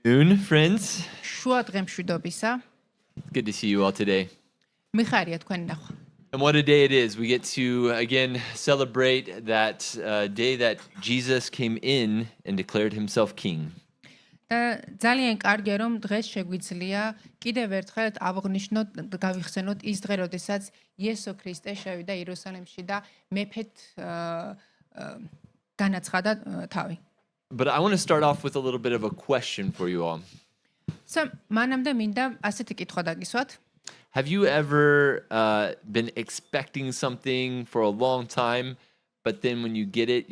Noon, friends. შუა დღემშვიდობისა. Good to see you all today. მიხარია თქვენი ნახვა. And what a day it is. We get to again celebrate that day that Jesus came in and declared himself king. და ძალიან კარგია რომ დღეს შეგვიძლია კიდევ ერთხელ აღნიშნოთ და გავიხსენოთ ის დღე, როდესაც იესო ქრისტე შევიდა იერუსალიმში და მეფედ განაცხადა თავი. But I want to start off with a little bit of a question for you all. მანამდე მინდა ასეთი კითხვა დაგისვათ. Have you ever been expecting something for a long time, but then when you get it,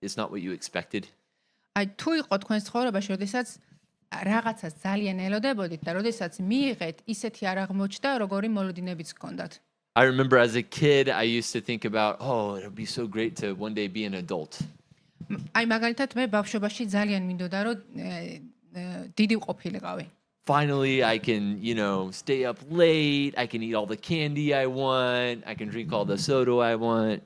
it's not what you expected? აი თუ იყო თქვენს ცხოვრებაში, როდესაც რაღაცას ძალიან ელოდებოდით და როდესაც მიიღეთ, ისეთი არ აღმოჩნდა, როგორი მოლოდინებიც გქონდათ. I remember as a kid, I used to think about, oh, it would be so great to one day be an adult. აი მაგალითად მე ბავშვობაში ძალიან მინდოდა რომ დიდი ყოფილიყავი. Finally, I can, stay up late, I can eat all the candy I want, I can drink all the soda I want.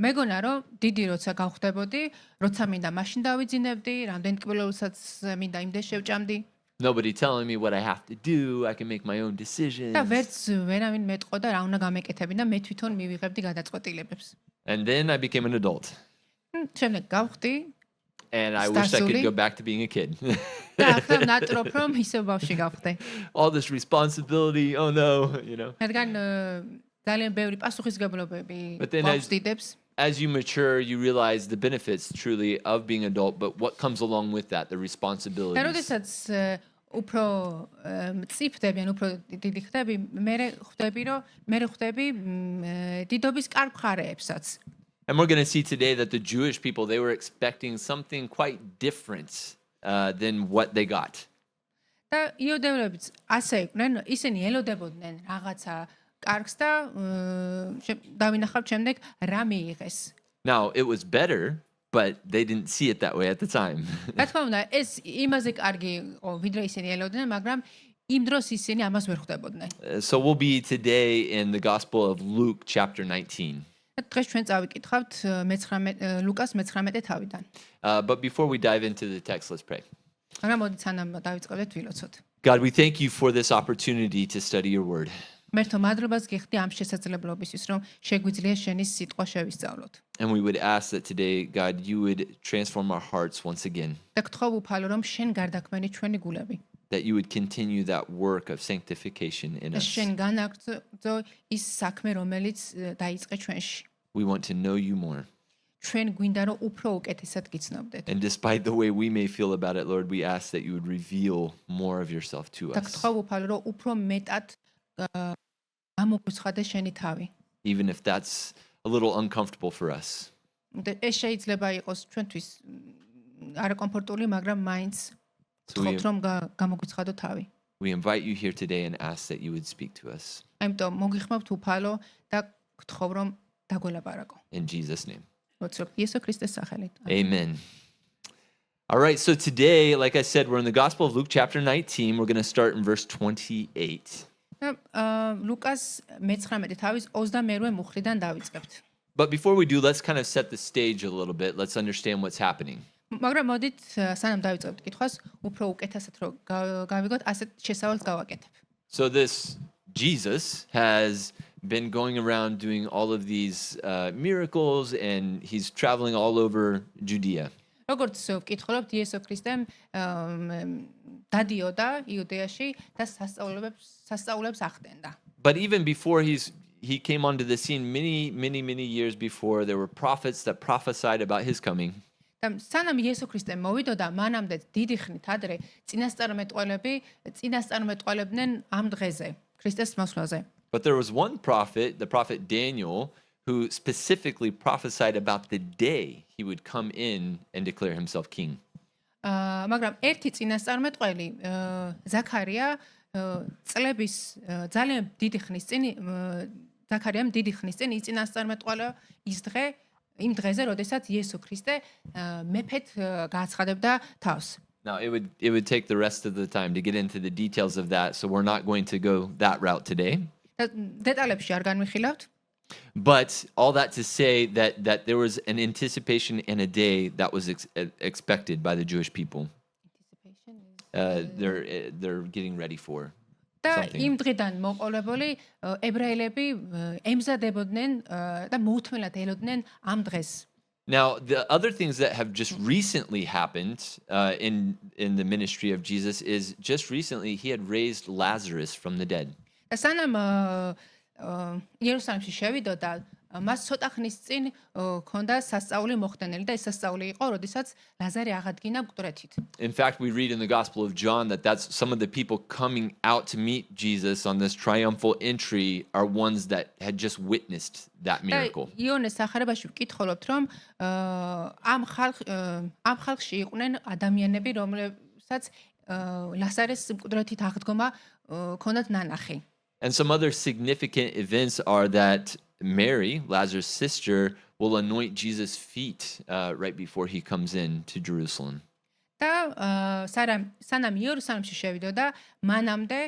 მეგონა რომ დიდი როცა გავხდებოდი, როცა მინდა მაშინ დავიძინებდი, რამდენ კბილოსაც მინდა იმდენ შევჭამდი. Nobody telling me what I have to do, I can make my own decisions. და ვერავინ მეტყოდა რა უნდა გამეკეთებინა და მე თვითონ მივიღებდი გადაწყვეტილებებს. And then I became an adult. შემდეგ გავხდი. And I wish I could go back to being a kid. და ახლა ნატრობ რომ ისევ ბავშვი გავხდე. All this responsibility, oh no, რადგან ძალიან ბევრი პასუხისგებლობები გვაქვს. As you mature, you realize the benefits truly of being adult, but what comes along with that, the responsibilities. და როდესაც უფრო მწიფდები, ან უფრო დიდი ხდები, მე ხვდები დიდობის კარგ მხარეებსაც. And we're going to see today that the Jewish people, they were expecting something quite different than what they got. და იუდეველებიც ასე იყვნენ, ისინი ელოდებოდნენ რაღაცა კარგს და დავინახავთ შემდეგ რა მიიღეს. Now, it was better, but they didn't see it that way at the time. რა თქმა უნდა, ეს იმაზე კარგი იყო, ვიდრე ისინი ელოდნენ, მაგრამ იმ დროს ისინი ამას ვერ ხვდებოდნენ. So we'll be today in the Gospel of Luke chapter 19. დღეს ჩვენ წავიკითხავთ ლუკას 19 თავიდან. But before we dive into the text, let's pray. მაგრამ მოდი სანამ დავიწყებდეთ ვილოცოთ. God, we thank you for this opportunity to study your word. მერთო მადლობას გიხდი ამ შესაძლებლობისთვის, რომ შეგვიძლია შენი სიტყვა შევისწავლოთ. And we would ask that today, God, you would transform our hearts once again. და გთხოვ უფალო, რომ შენ გარდაქმენი ჩვენი გულები. That you would continue that work of sanctification in us. შენ განაგრძო ის საქმე, რომელიც დაიწყე ჩვენში. We want to know you more. ჩვენ გვინდა რომ უფრო უკეთესად გიცნობდეთ. And despite the way we may feel about it, Lord, we ask that you would reveal more of yourself to და us. გთხოვ უფალო, რომ უფრო მეტად ამოგვიცხადე შენი თავი. Even if that's a little uncomfortable for us. და ეს შეიძლება იყოს ჩვენთვის არაკომფორტული, მაგრამ მაინც გთხოვთ რომ გამოგვიცხადო თავი. We invite you here today and ask that you would speak to us. ამიტომ მოგიხმობთ უფალო და გთხოვ რომ დაგველაპარაკო. In Jesus' name. მოცრობ იესო ქრისტეს სახელით. Amen. All right, so today, like I said, we're in the Gospel of Luke chapter 19. We're going to start in verse 28. ლუკას 19 თავის 28 მუხლიდან დავიწყებთ. But before we do, let's kind of set the stage a little bit. Let's understand what's happening. მაგრამ მოდით სანამ დავიწყებთ კითხვას, უფრო უკეთესად რომ გავიგოთ, ასეთ შესავალს გავაკეთებ. So this Jesus has been going around doing all of these miracles, and he's traveling all over Judea. როგორც ვკითხულობთ, იესო ქრისტემ დადიოდა იუდეაში და სასწაულებს ახდენდა. But even before he came onto the scene, many years before, there were prophets that prophesied about his coming. და სანამ იესო ქრისტე მოვიდოდა, მანამდე დიდი ხნით ადრე წინასწარმეტყველები წინასწარმეტყველებდნენ ამ დღეზე, ქრისტეს მოსვლაზე. But there was one prophet, the prophet Daniel, who specifically prophesied about the day he would come in and declare himself king. მაგრამ ერთი წინასწარმეტყველი ზაქარია წლების ძალიან დიდი ხნის წინ ზაქარიამ დიდი ხნის წინ იწინასწარმეტყველა იმ დღეზე, როდესაც იესო ქრისტე მეფედ გააცხადებდა თავს. Now it would take the rest of the time to get into the details of that, so we're not going to go that route today. დეტალებში არ განვიხილავთ. But all that to say that there was an anticipation and a day that was expected by the Jewish people. they're getting ready for. და something. იმ დღიდან მოყოლებული ებრაელები ემზადებოდნენ და მოუთმენლად ელოდნენ ამ დღეს. Now, the other things that have just recently happened in the ministry of Jesus is just recently he had raised Lazarus from the dead. და სანამ იერუსალიმში შევიდოდა, მას ცოტა ხნის წინ ქონდა სასწაული მოხდენილი და ეს სასწაული იყო, როდესაც ლაზარე აღადგინა მკვდრეთით. In fact, we read in the Gospel of John that that's some of the people coming out to meet Jesus on this triumphal entry are ones that had just witnessed that miracle. იონეს სახარებაში ვკითხულობთ, რომ ამ ხალხში იყვნენ ადამიანები, რომლებსაც ლაზარეს მკვდრეთით აღდგომა ქონდათ ნანახი. And some other significant events are that Mary, Lazarus' sister, will anoint Jesus' feet right before he comes in to Jerusalem. და სანამ იერუსალიმში შევიდოდა, მანამდე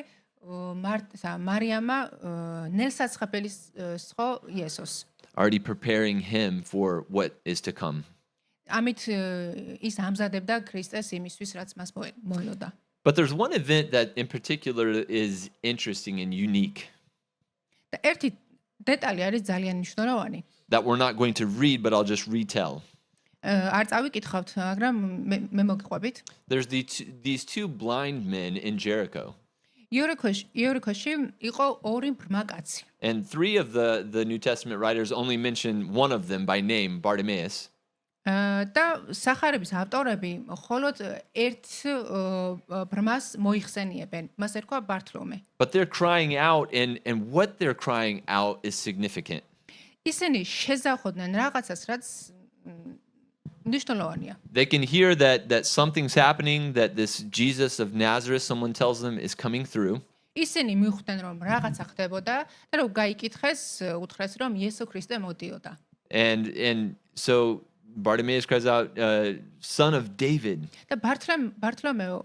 მარიამა ნელსაცხაფელის სხო იესოს. Already preparing him for what is to come. ამით ის ამზადებდა ქრისტეს იმისთვის, რაც მას მოელოდა. But there's one event that in particular is interesting and unique და ერთი დეტალი არის ძალიან მნიშვნელოვანი. that we're not going to read, but I'll just retell. არ წავიკითხავთ, მაგრამ მე მოგიყვებით. There's these two blind men in Jericho. იორიქოში იყო ორი ბრმა კაცი. And three of the New Testament writers only mention one of them by name, Bartimaeus. და სახარების ავტორები მხოლოდ ერთ ბრმას მოიხსენიებენ. მას ერქვა ბართლომე. But they're crying out, and what they're crying out is significant. ისინი შეზახოდნენ რაღაცას, რაც მნიშვნელოვანია. They can hear that something's happening, that this Jesus of Nazareth, someone tells them, is coming through. ისინი მიხვდნენ, რომ რაღაცა ხდებოდა და რომ გაიკითხეს, უთხრეს, რომ იესო ქრისტე მოდიოდა. And so Bartimaeus cries out, son of David. და ბართლომეო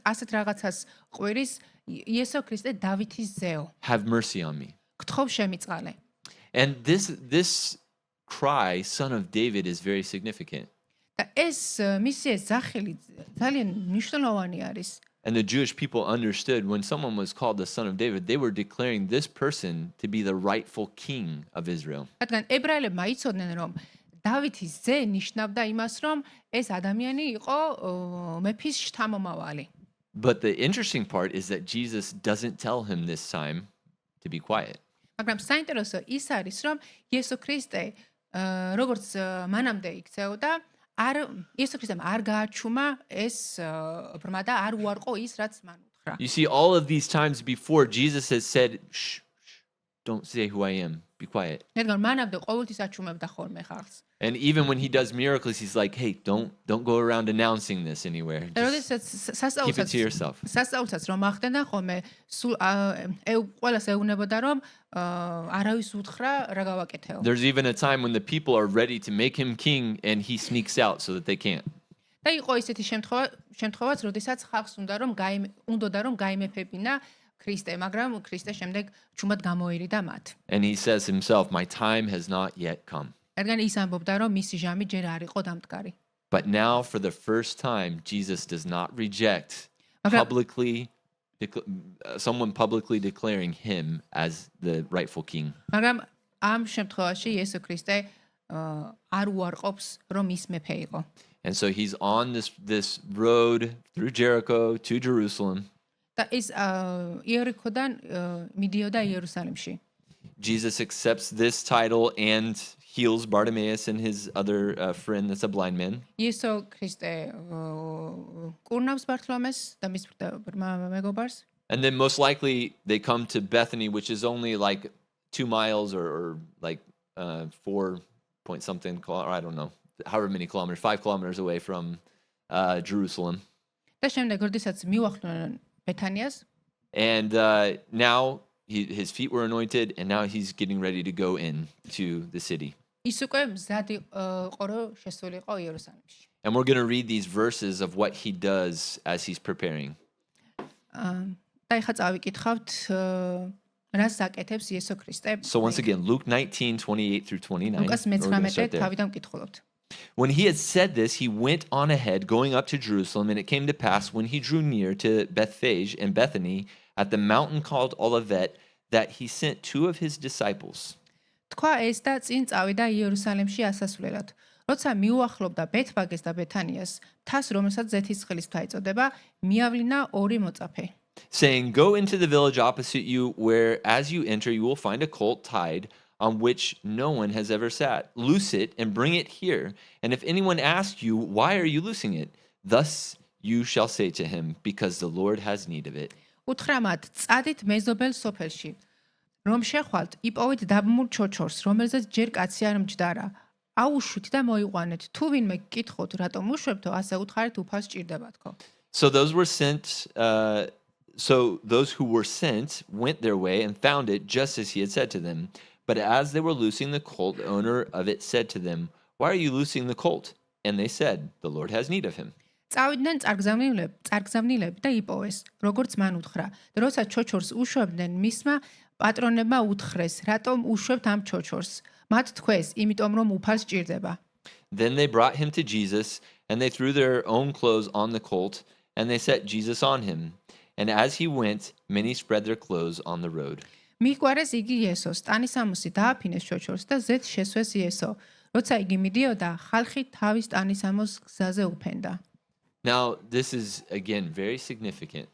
ასეთ რაღაცას ყვირის, იესო ქრისტე დავითის ძეო. Have mercy on me. გთხოვ შემიწყალე. And this cry, son of David, is very significant. და ეს მისი ზახელი ძალიან მნიშვნელოვანი არის. And the Jewish people understood when someone was called the son of David, they were declaring this person to be the rightful king of Israel. რადგან ებრაელებმა იცოდნენ, რომ დავითის ძე ნიშნავდა იმას, რომ ეს ადამიანი იყო მეფის შთამომავალი. But the interesting part is that Jesus doesn't tell him this time to be quiet. მაგრამ საინტერესო ის არის, რომ იესო ქრისტე როგორც მანამდე იქცეოდა, იესო ქრისტემ არ გააჩუმა ეს ბრმა და არ უარყო ის, რაც მან უთხრა. You see, all of these times before, Jesus has said, shh, don't say who I am, be quiet. რადგან მანამდე ყოველთვის აჩუმებდა ხოლმე ხალხს. And even when he does miracles, he's like, hey, don't go around announcing this anywhere. Just keep it to yourself. სასწაულსაც რომ ახდენდა ხოლმე, სულ ყველას ეუბნებოდა, რომ არავის უთხრა რა გავაკეთეო. There's even a time when the people are ready to make him king and he sneaks out so that they can't. და იყო ისეთი შემთხვევაც, როდესაც ხალხს უნდა რომ გაიმეფებინა ქრისტე, მაგრამ ქრისტე შემდეგ ჩუმად გამოერიდა მათ. And he says himself, my time has not yet come. რადგან ის ამბობდა, რომ მისი ჟამი ჯერ არ იყო დამდგარი. But now, for the first time, Jesus does not reject someone publicly declaring him as the rightful king. მაგრამ ამ შემთხვევაში იესო ქრისტე არ უარყოფს, რომ ის მეფე იყო. And so he's on this road through Jericho to Jerusalem. და ის იერიქოდან მიდიოდა იერუსალიმში. Jesus accepts this title and heals Bartimaeus and his other friend that's a blind man. იესო ქრისტე კურნავს ბართლომეს და მის მეგობარს. And then most likely they come to Bethany, which is only like 2 miles or like 4 point something, I don't know, however many kilometers, 5 kilometers away from Jerusalem. და შემდეგ როდესაც მივახლდნენ ბეთანიას. And now his feet were anointed, and now he's getting ready to go in to the city. ის უკვე მზად იყო რომ შესულიყო იერუსალიმში. And we're going to read these verses of what he does as he's preparing. და ეხლა წავიკითხავთ რას აკეთებს იესო ქრისტე. So once again, Luke 19:28 through 29. ლუკას 19 თავიდან ვკითხულობთ. When he had said this, he went on ahead, going up to Jerusalem, and it came to pass when he drew near to Bethphage and Bethany at the mountain called Olivet that he sent two of his disciples. თქვა ეს და წინ წავიდა იერუსალიმში ასასვლელად. როცა მიუახლოვდა ბეთფაგეს და ბეთანიას, მთას, რომელსაც ზეთისხილის მთა ეწოდება, მიავლინა ორი მოწაფე. Saying, "Go into the village opposite you, where as you enter, you will find a colt tied, on which no one has ever sat. Loose it and bring it here. And if anyone asks you, why are you loosing it? Thus you shall say to him, because the Lord has need of it." უთხრა მათ, წადით მეზობელ სოფელში, რომ შეხვალთ იპოვით დაბმულ ჩოჩორს, რომელზეც ჯერ კაცი არ მჯდარა. აუშვით და მოიყვანეთ. თუ ვინმე გკითხოთ, რატომ უშვებთო, ასე უთხარით, უფალს ჭირდება თქო. So those who were sent went their way and found it just as he had said to them. But as they were loosing the colt, the owner of it said to them, "Why are you loosing the colt?" And they said, "The Lord has need of him." წავიდნენ წარგზავნილები და იპოვეს, როგორც მან უთხრა. და როცა ჩოჩორს უშვებდნენ, მისმა პატრონებმა უთხრეს, რატომ უშვებთ ამ ჩოჩორს? მათ თქვეს, იმიტომ რომ უფალს ჭირდება. Then they brought him to Jesus, and they threw their own clothes on the colt, and they set Jesus on him. And as he went, many spread their clothes on the road. მიჰგვარეს იგი იესოს, ტანისამოსი დააფინეს ჩოჩორს და ზეთ შესვეს იესო. როცა იგი მიდიოდა, ხალხი თავის ტანისამოს გზაზე უფენდა. Now, this is again very significant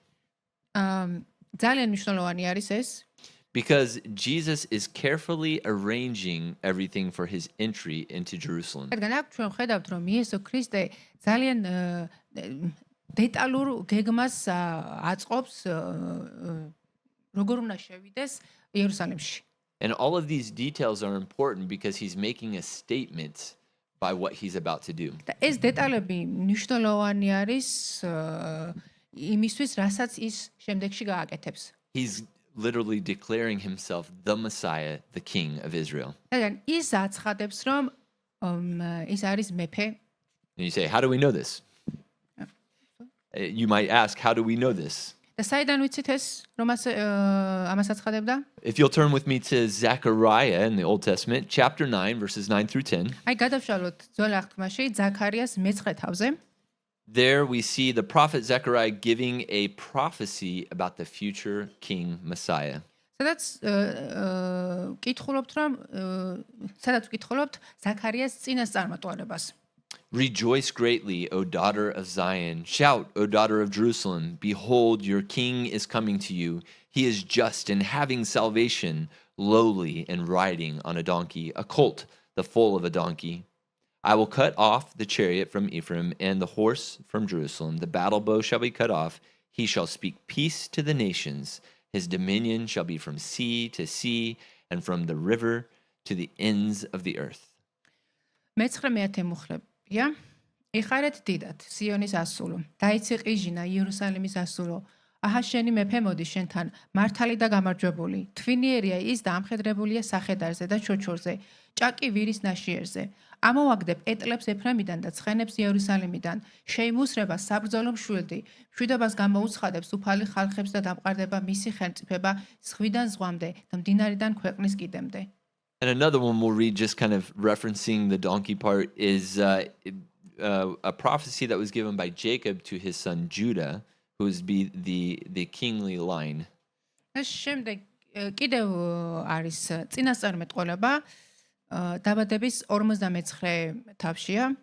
ძალიან მნიშვნელოვანი არის ეს, because Jesus is carefully arranging everything for his entry into Jerusalem. რადგან აქ ჩვენ ხედავთ, რომ იესო ქრისტე ძალიან დეტალურ გეგმას აწყობს, როგორ უნდა შევიდეს იერუსალიმში. And all of these details are important because he's making a statement by what he's about to do. და ეს დეტალები მნიშვნელოვანი არის იმისთვის, რასაც ის შემდეგში გააკეთებს. He's literally declaring himself the Messiah, the King of Israel. რადგან ის აცხადებს, რომ ის არის მეფე. And you say, how do we know this? You might ask, how do we know this? და საიდან ვიცით ეს, რომ ამას აცხადებდა? If you'll turn with me to Zechariah in the Old Testament, chapter 9, verses 9 through 10. აი გადავშალოთ ძველ აღთქმაში ზაქარიას მე-9 თავზე. There we see the prophet Zechariah giving a prophecy about the future king Messiah. სადაც ვკითხულობთ ზაქარიას წინასწარმეტყველებას. Rejoice greatly, O daughter of Zion. Shout, O daughter of Jerusalem. Behold, your king is coming to you. He is just and having salvation, lowly and riding on a donkey, a colt, the foal of a donkey. I will cut off the chariot from Ephraim and the horse from Jerusalem. The battle bow shall be cut off. He shall speak peace to the nations. His dominion shall be from sea to sea and from the river to the ends of the earth. მე-9 მუხლებია. იხარეთ დიდად სიონის ასულო. დაიცი ყიჟინა იერუსალიმის ასულო. აჰა შენი მეფე მოდი შენთან, მართალი და გამარჯვებული. თვინიერია ის და ამხედრებულია სახედარზე და ჩოჩორზე, ჭაკი ვირის ნაშიერზე. ამოვაგდებ ეტლებს ეფრემიდან და ცხენებს იერუსალიმიდან. შეიმუსრება საბრძოლო მშვილდი. მშვიდობას გამოუცხადებს უფალი ხალხებს და დამყარდება მისი ხელმწიფება ზღვიდან ზღვამდე და მდინარიდან ქვეყნის კიდემდე. And another one we'll read, just kind of referencing the donkey part, is a prophecy that was given by Jacob to his son Judah, who is the kingly line. შემდეგ კიდევ არის წინასწარმეტყველება დაბადების 59 თავშია.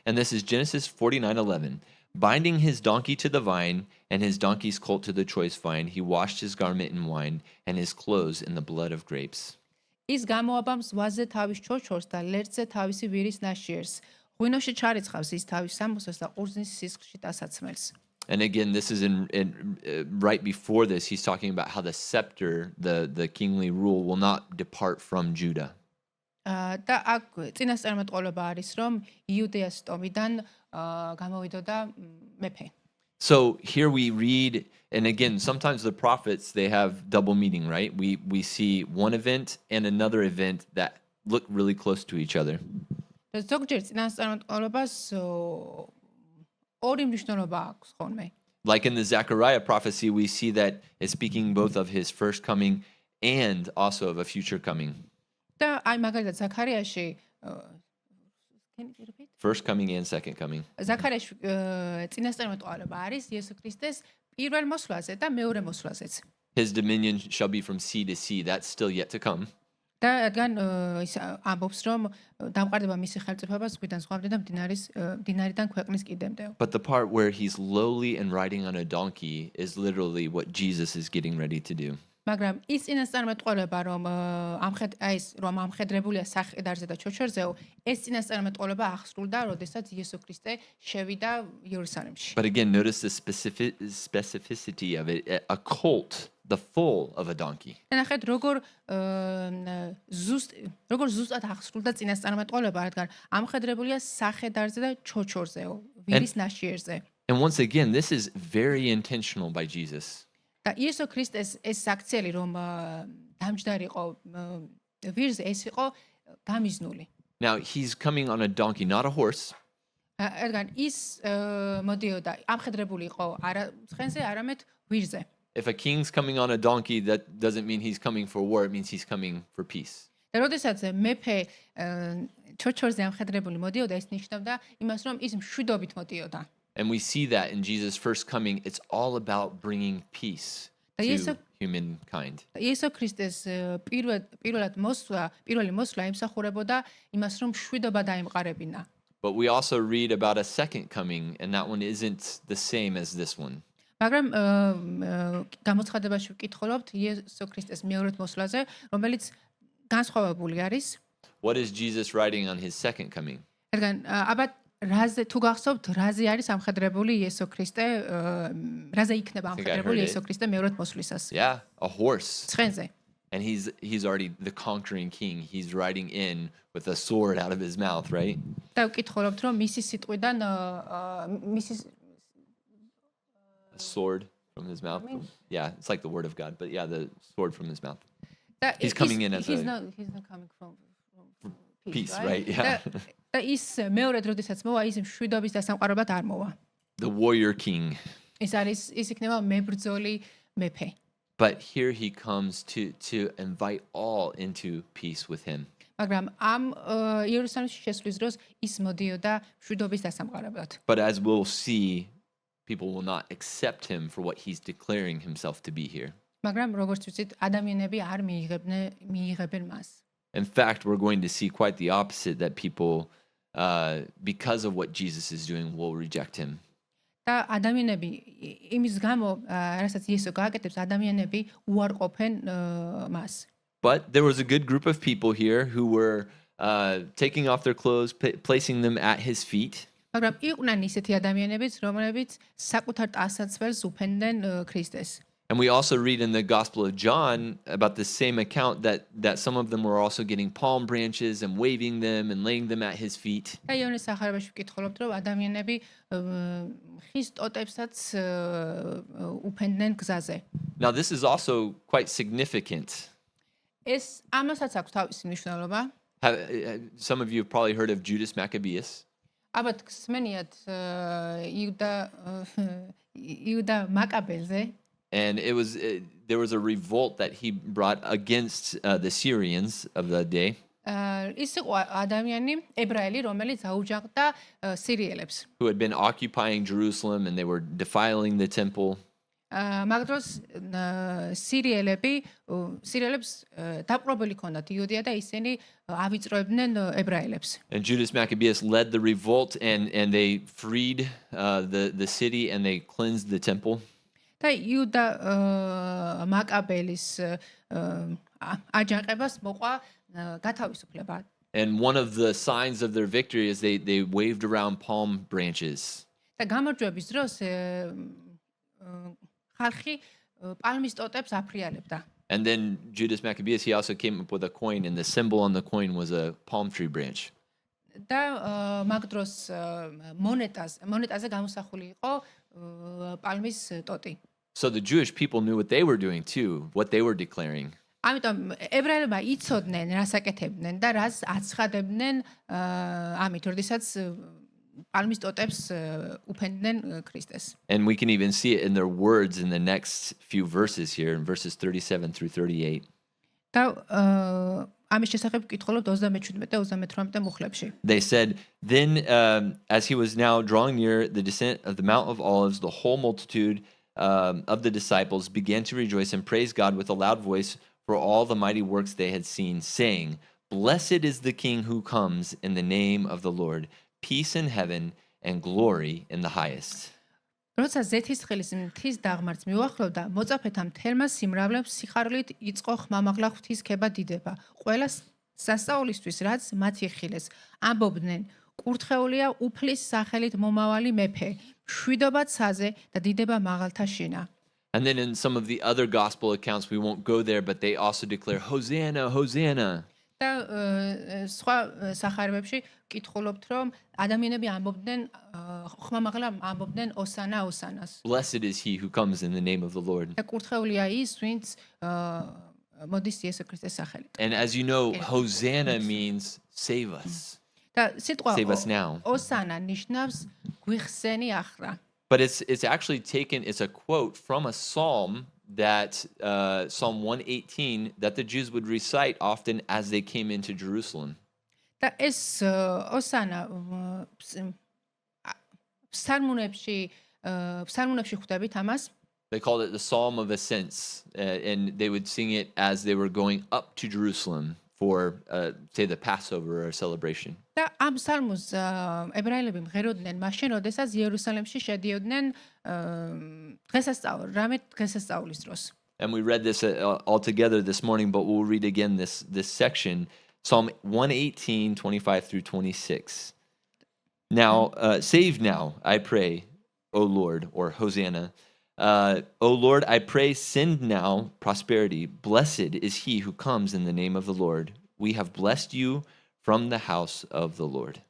And this is Genesis 49:11. Binding his donkey to the vine and his donkey's colt to the choice vine, he washed his garment in wine and his clothes in the blood of grapes. ის გამოაბამს ვაზზე თავის ჩოჩორს და ლერწზე თავისი ვირის ნაშიერს. ღვინოში ჩარიცხავს ის თავის სამოსას და ყურძნის სისხლში ტასაცმელს. And again, this is right before this, he's talking about how the scepter, the kingly rule, will not depart from Judah. და აქ წინასწარმეტყველება არის, რომ იუდეას ტომიდან გამოვიდოდა მეფე. So here we read, and again, sometimes the prophets, they have double meaning, right? We see one event and another event that look really close to each other. ზოგჯერ წინასწარმეტყველებას ორი მნიშვნელობა აქვს ხოლმე. Like in the Zechariah prophecy, we see that it's speaking both of his first coming and also of a future coming. და აი მაგალითად ზაქარიაში can you repeat? First coming and second coming. ზაქარიაში წინასწარმეტყველება არის იესო ქრისტეს პირველ მოსვლაზე და მეორე მოსვლაზეც. His dominion shall be from sea to sea. That's still yet to come. და რადგან ის ამბობს, რომ დამყარდება მისი ხელმწიფება ზღვიდან ზღვამდე და მდინარიდან ქვეყნის კიდემდე. But the part where he's lowly and riding on a donkey is literally what Jesus is getting ready to do. მაგრამ ის წინასწარმეტყველება, რომ ამხედრებულია საყდარზე და ჩოჩორზეო, ეს წინასწარმეტყველება აღსრულდა, როდესაც იესო ქრისტე შევიდა იერუსალიმში. But again, notice the specificity of it. A colt, the foal of a donkey. ნახეთ, როგორ ზუსტად აღსრულდა წინასწარმეტყველება, რადგან ამხედრებულია საყდარზე და ჩოჩორზეო, ვირის ნაშიერზე. And once again, this is very intentional by Jesus. და იესო ქრისტეს ეს საქციელი, რომ დამჯდარიყო ვირზე, ეს იყო გამიზნული. Now, he's coming on a donkey, not a horse. რადგან ის მოდიოდა ამხედრებული იყო არა ცხენზე, არამედ ვირზე. If a king's coming on a donkey, that doesn't mean he's coming for war. It means he's coming for peace. და როდესაც მეფე ჩოჩორზე ამხედრებული მოდიოდა, ეს ნიშნავდა იმას, რომ ის მშვიდობით მოდიოდა. And we see that in Jesus' first coming. It's all about bringing peace to humankind. იესო ქრისტეს პირველად მოსვლა, პირველი მოსვლა იმსახურებოდა იმას, რომ მშვიდობა დაემყარებინა. But we also read about a second coming, and that one isn't the same as this one. მაგრამ გამოცხადებაში ვკითხულობთ იესო ქრისტეს მეორედ მოსვლაზე, რომელიც განსხვავებული არის. What is Jesus riding on his second coming? რადგან აბა რაზე თუ გახსოვთ, რაზე არის ამხედრებული იესო ქრისტე, რაზე იქნება ამხედრებული იესო ქრისტე მეორედ მოსვლისას? Yeah, a horse. ცხენზე. And he's already the conquering king. He's riding in with a sword out of his mouth, right? და ვკითხულობთ, რომ მისი სიტყვიდან მისი A sword from his mouth. Yeah, it's like the word of God, but yeah, the sword from his mouth. He's coming in as he's not coming from peace, right? Yeah. და ის მეორედ როდესაც მოვა, ის მშვიდობის დასამყარებლად არ მოვა. The warrior king. ის იქნება მებრძოლი მეფე. But here he comes to invite all into peace with him. მაგრამ ამ იერუსალიმში შესვლის დროს ის მოდიოდა მშვიდობის დასამყარებლად. But as we'll see, people will not accept him for what he's declaring himself to be here. მაგრამ როგორც ვიცით, ადამიანები არ მიიღებენ მას. In fact, we're going to see quite the opposite, that people, because of what Jesus is doing, will reject him. და ადამიანები იმის გამო, რასაც იესო გააკეთებს, ადამიანები უარყოფენ მას. But there was a good group of people here who were taking off their clothes, placing them at his feet. მაგრამ იყვნენ ისეთი ადამიანებიც, რომლებიც საკუთარ ტანსაცმელს უფენდნენ ქრისტეს. And we also read in the Gospel of John about the same account that some of them were also getting palm branches and waving them and laying them at his feet. და იონეს სახარებაში ვკითხულობთ, რომ ადამიანები ხის ტოტებსაც უფენდნენ გზაზე. Now this is also quite significant. ეს ამასაც აქვს თავისი მნიშვნელობა. Some of you have probably heard of Judas Maccabeus. აბა გსმენიათ იუდა მაკაბელზე. And there was a revolt that he brought against the Syrians of the day. ის იყო ადამიანი, ებრაელი, რომელიც აუჯანყდა სირიელებს. Who had been occupying Jerusalem and they were defiling the temple. მაგდროს სირიელებს დაპყრობილი ჰქონდათ იუდეა და ისინი ავიწროებდნენ ებრაელებს. And Judas Maccabeus led the revolt and they freed the city and they cleansed the temple. და იუდა მაკაბელის აჯანყებას მოყვა გათავისუფლება. And one of the signs of their victory is they waved around palm branches. და გამარჯვების დროს ხალხი პალმის ტოტებს აფრიალებდა. And then Judas Maccabeus, he also came up with a coin, and the symbol on the coin was a palm tree branch. და მაგდროს მონეტაზე გამოსახული იყო პალმის ტოტი. So the Jewish people knew what they were doing too, what they were declaring. ამიტომ ებრაელებმა იცოდნენ რას აკეთებდნენ და რას აცხადებდნენ ამით, როდესაც პალმის ტოტებს უფენდნენ ქრისტეს. And we can even see it in their words in the next few verses here, in verses 37 through 38. და ამის შესახებ ვკითხულობთ 27-28 მუხლებში. They said, Then, as he was now drawing near the descent of the Mount of Olives, the whole multitude of the disciples began to rejoice and praise God with a loud voice for all the mighty works they had seen, saying, Blessed is the King who comes in the name of the Lord, peace in heaven and glory in the highest. როცა ზეთისხილის მთის დაღმართს მივახლოვდა, მოწაფეთა მთელმა სიმრავლემ სიხარულით იწყო ხმამაღლა ღვთისქება დიდება. ყველა სასწაულისთვის, რაც მათ იხილეს, ამბობდნენ, კურთხეულია უფლის სახელით მომავალი მეფე, მშვიდობა ცაზე და დიდება მაღალთა შინა. And then in some of the other gospel accounts, we won't go there, but they also declare, Hosanna, Hosanna. და სხვა სახარებებში ვკითხულობთ, რომ ადამიანები ამბობდნენ ხმამაღლა ამბობდნენ ოსანა ოსანას. Blessed is he who comes in the name of the Lord. და კურთხეულია ის, ვინც მოდის იესო ქრისტეს სახელით. And as you know, Hosanna means save us. და სიტყვა Save us now. ოსანა ნიშნავს გვიხსენი ახრა. But it's actually taken, it's a quote from a psalm that Psalm 118 that the Jews would recite often as they came into Jerusalem. და ეს ოსანა ფსალმუნებში ხვდებით ამას. They called it the Psalm of Ascents, and they would sing it as they were going up to Jerusalem for, say, the Passover or celebration. და ამ ფსალმუს ებრაელები მღეროდნენ მაშინ, როდესაც იერუსალემში შედიოდნენ დღესასწაულის დროს. And we read this all together this morning, but we'll read again this section, Psalm 118, 25 through 26. Now, save now, I pray, O Lord, or Hosanna. O Lord, I pray, send now prosperity. Blessed is he who comes in the name of the Lord. We have blessed you from the house of the Lord.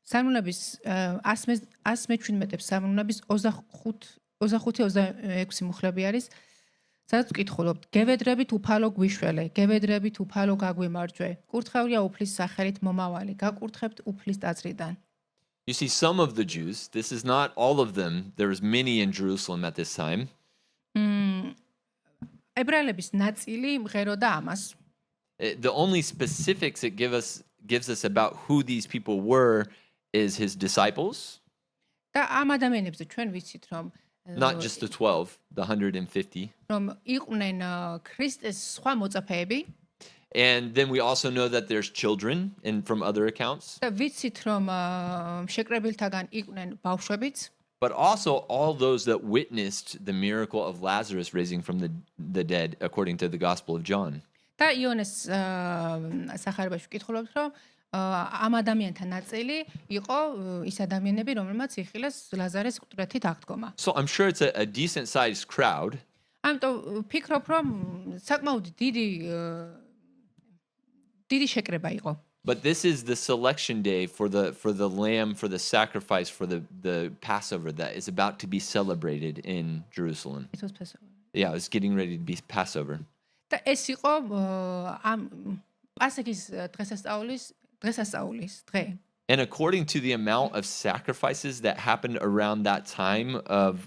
სალმუნების 117 სალმუნების 25-26 მუხლები არის, სადაც ვკითხულობთ, გევედრებით უფალო გვიშველე, გევედრებით უფალო გაგვიმარჯვე, კურთხეულია უფლის სახელით მომავალი, გაკურთხებთ უფლის ტაძრიდან. You see, some of the Jews, this is not all of them, there was many in Jerusalem at this time. ებრაელების ნაწილი მღეროდა ამას. The only specifics it gives us about who these people were is his disciples, და ამ ადამიანებზე ჩვენ ვიცით, რომ not just the 12, the 150. რომ იყვნენ ქრისტეს სხვა მოწაფეები. And then we also know that there's children from other accounts, და ვიცით, რომ შეკრებილთაგან იყვნენ ბავშვებიც. but also all those that witnessed the miracle of Lazarus raising from the dead, according to the Gospel of John. და იონეს სახარებაში ვკითხულობთ, რომ ამ ადამიანთა ნაწილი იყო ის ადამიანები, რომელმაც იხილეს ლაზარეს მკვდრეთით აღდგომა. So I'm sure it's a decent sized crowd. ამიტომ ვფიქრობ, რომ საკმაოდ დიდი შეკრება იყო. But this is the selection day for the lamb, for the sacrifice, for the Passover that is about to be celebrated in Jerusalem. It was Passover. Yeah, it's getting ready to be Passover. და ეს იყო ამ პასექის დღესასწაულის დღე. And according to the amount of sacrifices that happened around that time of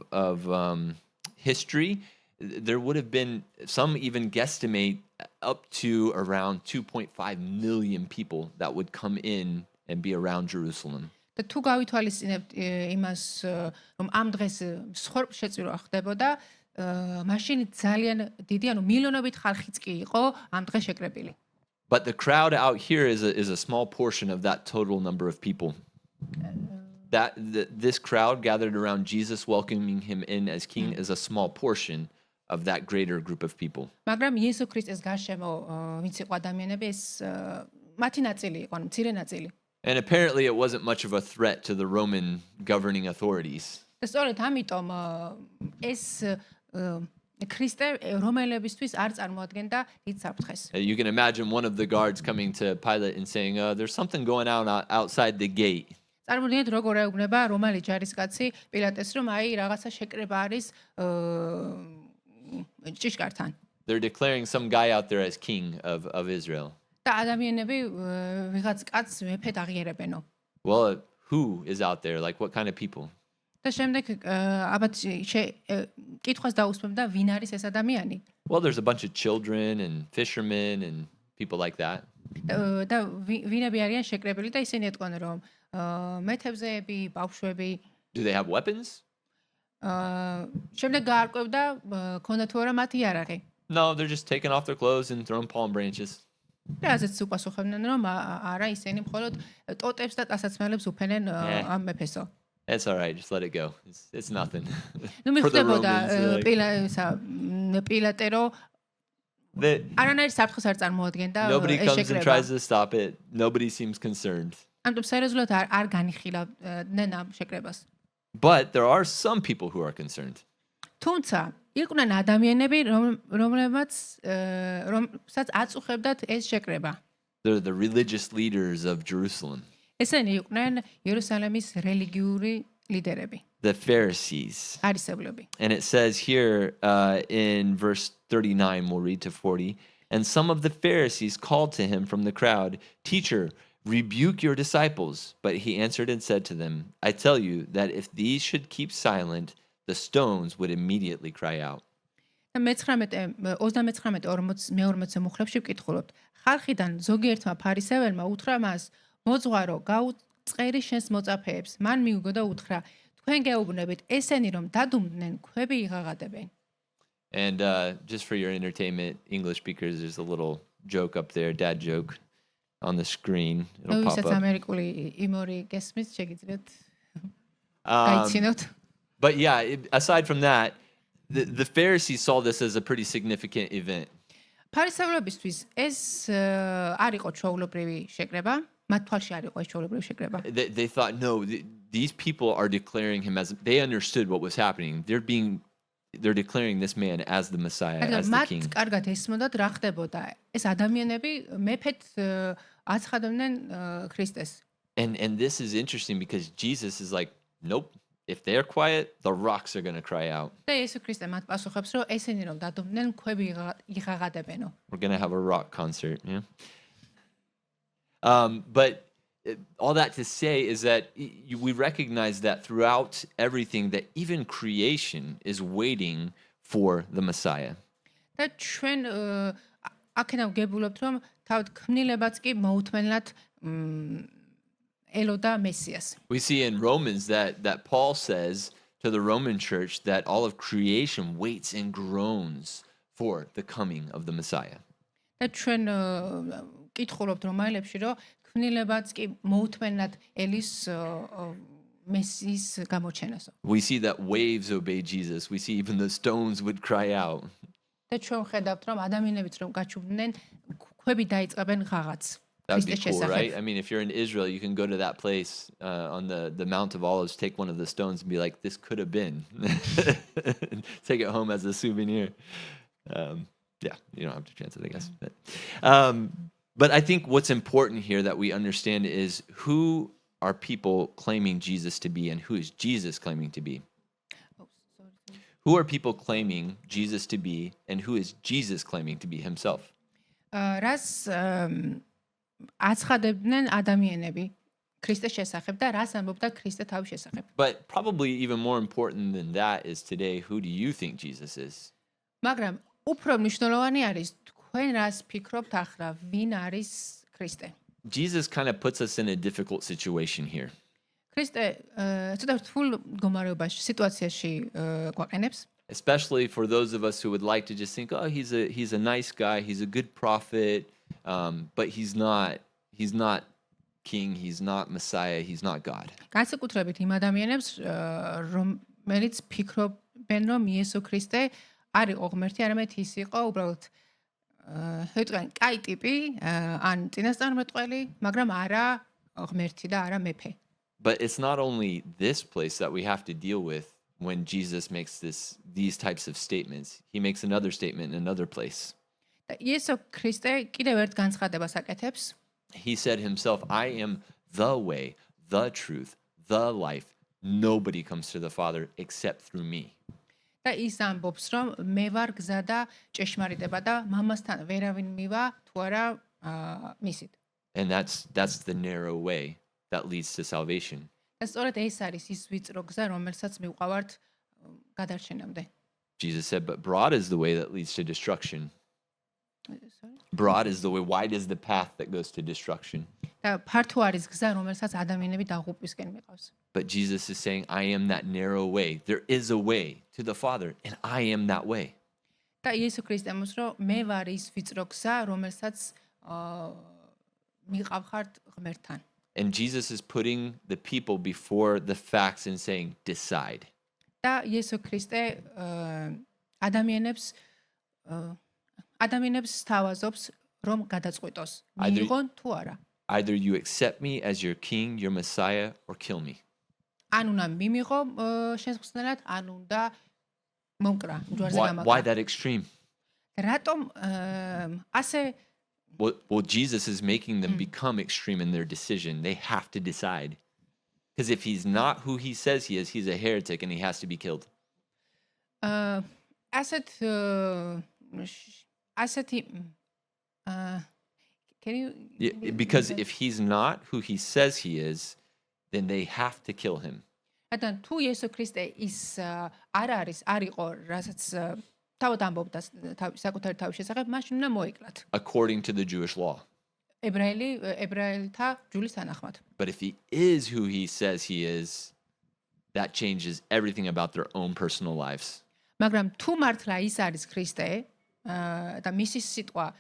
history, there would have been, some even guesstimate, up to around 2.5 million people that would come in and be around Jerusalem. და თუ გავითვალისწინებთ იმას, რომ ამ დღეს მსხვერპლშეწირვა ხდებოდა, მაშინ ძალიან დიდი, ანუ მილიონობით ხალხიც კი იყო ამ დღეს შეკრებილი. But the crowd out here is a small portion of that total number of people. This crowd gathered around Jesus welcoming him in as king is a small portion of that greater group of people. მაგრამ იესო ქრისტეს გარშემო ვინც იყო ადამიანები, ეს მათი ნაწილი იყო, მცირე ნაწილი. And apparently it wasn't much of a threat to the Roman governing authorities. და სწორედ ამიტომ ეს ქრისტე რომაელებისთვის არ წარმოადგენდა დიდ საფრთხეს. You can imagine one of the guards coming to Pilate and saying, there's something going on outside the gate. წარმოიდგინეთ, როგორ ეუბნება რომაელი ჯარისკაცი პილატეს, რომ აი რაღაცა შეკრება არის ჭიშკართან. They're declaring some guy out there as king of Israel. და ადამიანები ვიღაც კაცს მეფედ აღიარებენო. Well, who is out there? Like what kind of people? და შემდეგ აბათ კითხვას დაუსმებდა, ვინ არის ეს ადამიანი? Well, there's a bunch of children and fishermen and people like that. და ვინები არიან შეკრებილი და ისინი ეტყვიან რომ მეთევზეები, ბავშვები Do they have weapons? შემდეგ გაარკვევდა ქონდა თუ არა მათი იარაღი. No, they're just taking off their clothes and throwing palm branches. რაზეც უპასუხებდნენ რომ არა ისინი მხოლოდ ტოტებს და ტასაცმელებს უფენენ ამ მეფესო. It's all right, just let it go. It's nothing. ნუ For the მიხდებოდა Romans, like, პილატე რომ არანაირ საფრთხეს არ წარმოადგენდა nobody ეს comes and შეკრება. tries to stop it. Nobody seems concerned. ამიტომ სერიოზულად არ განიხილავდნენ ამ შეკრებას. But there are some people who are concerned. თუმცა იყვნენ ადამიანები რომელსაც აწუხებდათ ეს შეკრება. They're the religious leaders of Jerusalem, ესენი იყვნენ იერუსალემის რელიგიური ლიდერები, the Pharisees. ფარისევლები. And it says here in verse 39, we'll read to 40. And some of the Pharisees called to him from the crowd, "Teacher, rebuke your disciples." But he answered and said to them, "I tell you that if these should keep silent, the stones would immediately cry out." და 39-40 მუხლებში ვკითხულობთ. ხალხიდან ზოგიერთმა ფარისეველმა უთხრა მას, მოძღვარო, გაუწყერი შენს მოწაფეებს. მან მიუგო და უთხრა, თქვენ გეუბნებით, ესენი რომ დადუმდნენ, ქვები იღაღადებენ. And just for your entertainment, English speakers, there's a little joke up there, dad joke on the screen. It'll pop ვისაც up. ამერიკული იმორი გესმის, შეგიძლიათ Um, გაიცინოთ. but yeah, aside from that, the Pharisees saw this as a pretty significant event. ფარისევლებისთვის ეს არ იყო ჩვეულებრივი შეკრება, მათ თვალში არ იყო ეს ჩვეულებრივი შეკრება. They thought, no, these people are declaring him as, they understood what was happening. They're declaring this man as the Messiah, as the მათ king. კარგად ესმოდათ რა ხდებოდა. ეს ადამიანები მეფეთ აცხადებდნენ ქრისტეს. And this is interesting because Jesus is like, nope, if they're quiet, the rocks are going to cry out. და იესო ქრისტე მათ პასუხებს, რომ ესენი რომ დადუმდნენ, ქვები იღაღადებენო. We're going to have a rock concert, yeah. But all that to say is that we recognize that throughout everything, that even creation is waiting for the Messiah. და ჩვენ აქედან ვგებულობთ, რომ თავად ქმნილებაც კი მოუთმენლად ელოდა მესიას. We see in Romans that Paul says to the Roman church that all of creation waits and groans for the coming of the Messiah. და ჩვენ ვკითხულობთ რომაელებში, რომ ქმნილებაც კი მოუთმენლად ელის მესიის გამოჩენასო. We see that waves obey Jesus. We see even the stones would cry out. და ჩვენ ვხედავთ, რომ ადამიანებიც რომ გაჩუბდნენ, ქვები დაიწყებენ ღაღაც. That'd be ქრისტეს cool, right? შესახებ. I mean, if you're in Israel, you can go to that place on the Mount of Olives, take one of the stones and be like, this could have been. Take it home as a souvenir. Yeah, you don't have to chance it, I guess. But I think what's important here that we understand is who are people claiming Jesus to be and who is Jesus claiming to be? Who are people claiming Jesus to be and who is Jesus claiming to be himself? რას აცხადებდნენ ადამიანები ქრისტეს შესახებ და რას ამბობდა ქრისტე თავის შესახებ. But probably even more important than that is today, who do you think Jesus is? მაგრამ უფრო მნიშვნელოვანი არის თქვენ რას ფიქრობთ ახლა, ვინ არის ქრისტე? Jesus kind of puts us in a difficult situation here. ქრისტე ცოტა რთულ მდგომარეობაში, სიტუაციაში გვაყენებს. Especially for those of us who would like to just think, oh, he's a nice guy, he's a good prophet, but he's not king, he's not Messiah, he's not God. განსაკუთრებით იმ ადამიანებს, რომელიც ფიქრობენ, რომ იესო ქრისტე არ იყო ღმერთი, არამედ ის იყო უბრალოდ ვიტყვიან, კაი ტიპი, ან წინასწარმეტყველი, მაგრამ არა ღმერთი და არა მეფე. But it's not only this place that we have to deal with when Jesus makes these types of statements. He makes another statement in another place. და იესო ქრისტე კიდევ ერთ განცხადებას აკეთებს. He said himself, I am the way, the truth, the life. Nobody comes to the Father except through me. და ის ამბობს, რომ მე ვარ გზა და ჭეშმარიტება და მამასთან ვერავინ მივა თუ არა მისით. And that's the narrow way that leads to salvation. და სწორედ ეს არის ის ვიწრო გზა, რომელსაც მივყავართ გადარჩენამდე. Jesus said, but broad is the way that leads to destruction. sorry. Broad is the way, wide is the path that goes to destruction. და ფართო არის გზა, რომელსაც ადამიანები დაღუპვისკენ მიყავს. But Jesus is saying, I am that narrow way. There is a way to the Father, and I am that way. და იესო ქრისტემოს რომ მე ვარ ის ვიწრო გზა, რომელსაც მიყავხართ ღმერთთან. And Jesus is putting the people before the facts and saying, decide. და იესო ქრისტე ადამიანებს სთავაზობს რომ გადაწყვიტოს მიიღონ თუ არა. Either you accept me as your king, your Messiah, or kill me. ან უნდა მიმიღო შენს ხსნელად, ან უნდა მომკრა, ჯვარზე Why გამაკრა. that extreme? რატომ ასე Well, Jesus is making them become extreme in their decision. They have to decide. Because if he's not who he says he is, he's a heretic and he has to be killed. ასეთი can you Yeah, because if he's not who he says he is, then they have to kill him. რადგან თუ იესო ქრისტე ის არ იყო, რასაც თავად ამბობდა საკუთარი თავის შესახებ, მაშინ უნდა მოეკლათ. According to the Jewish law. ებრაელთა ჯულის თანახმად. But if he is who he says he is, that changes everything about their own personal lives. მაგრამ თუ მართლა ის არის ქრისტე და მისი სიტყვა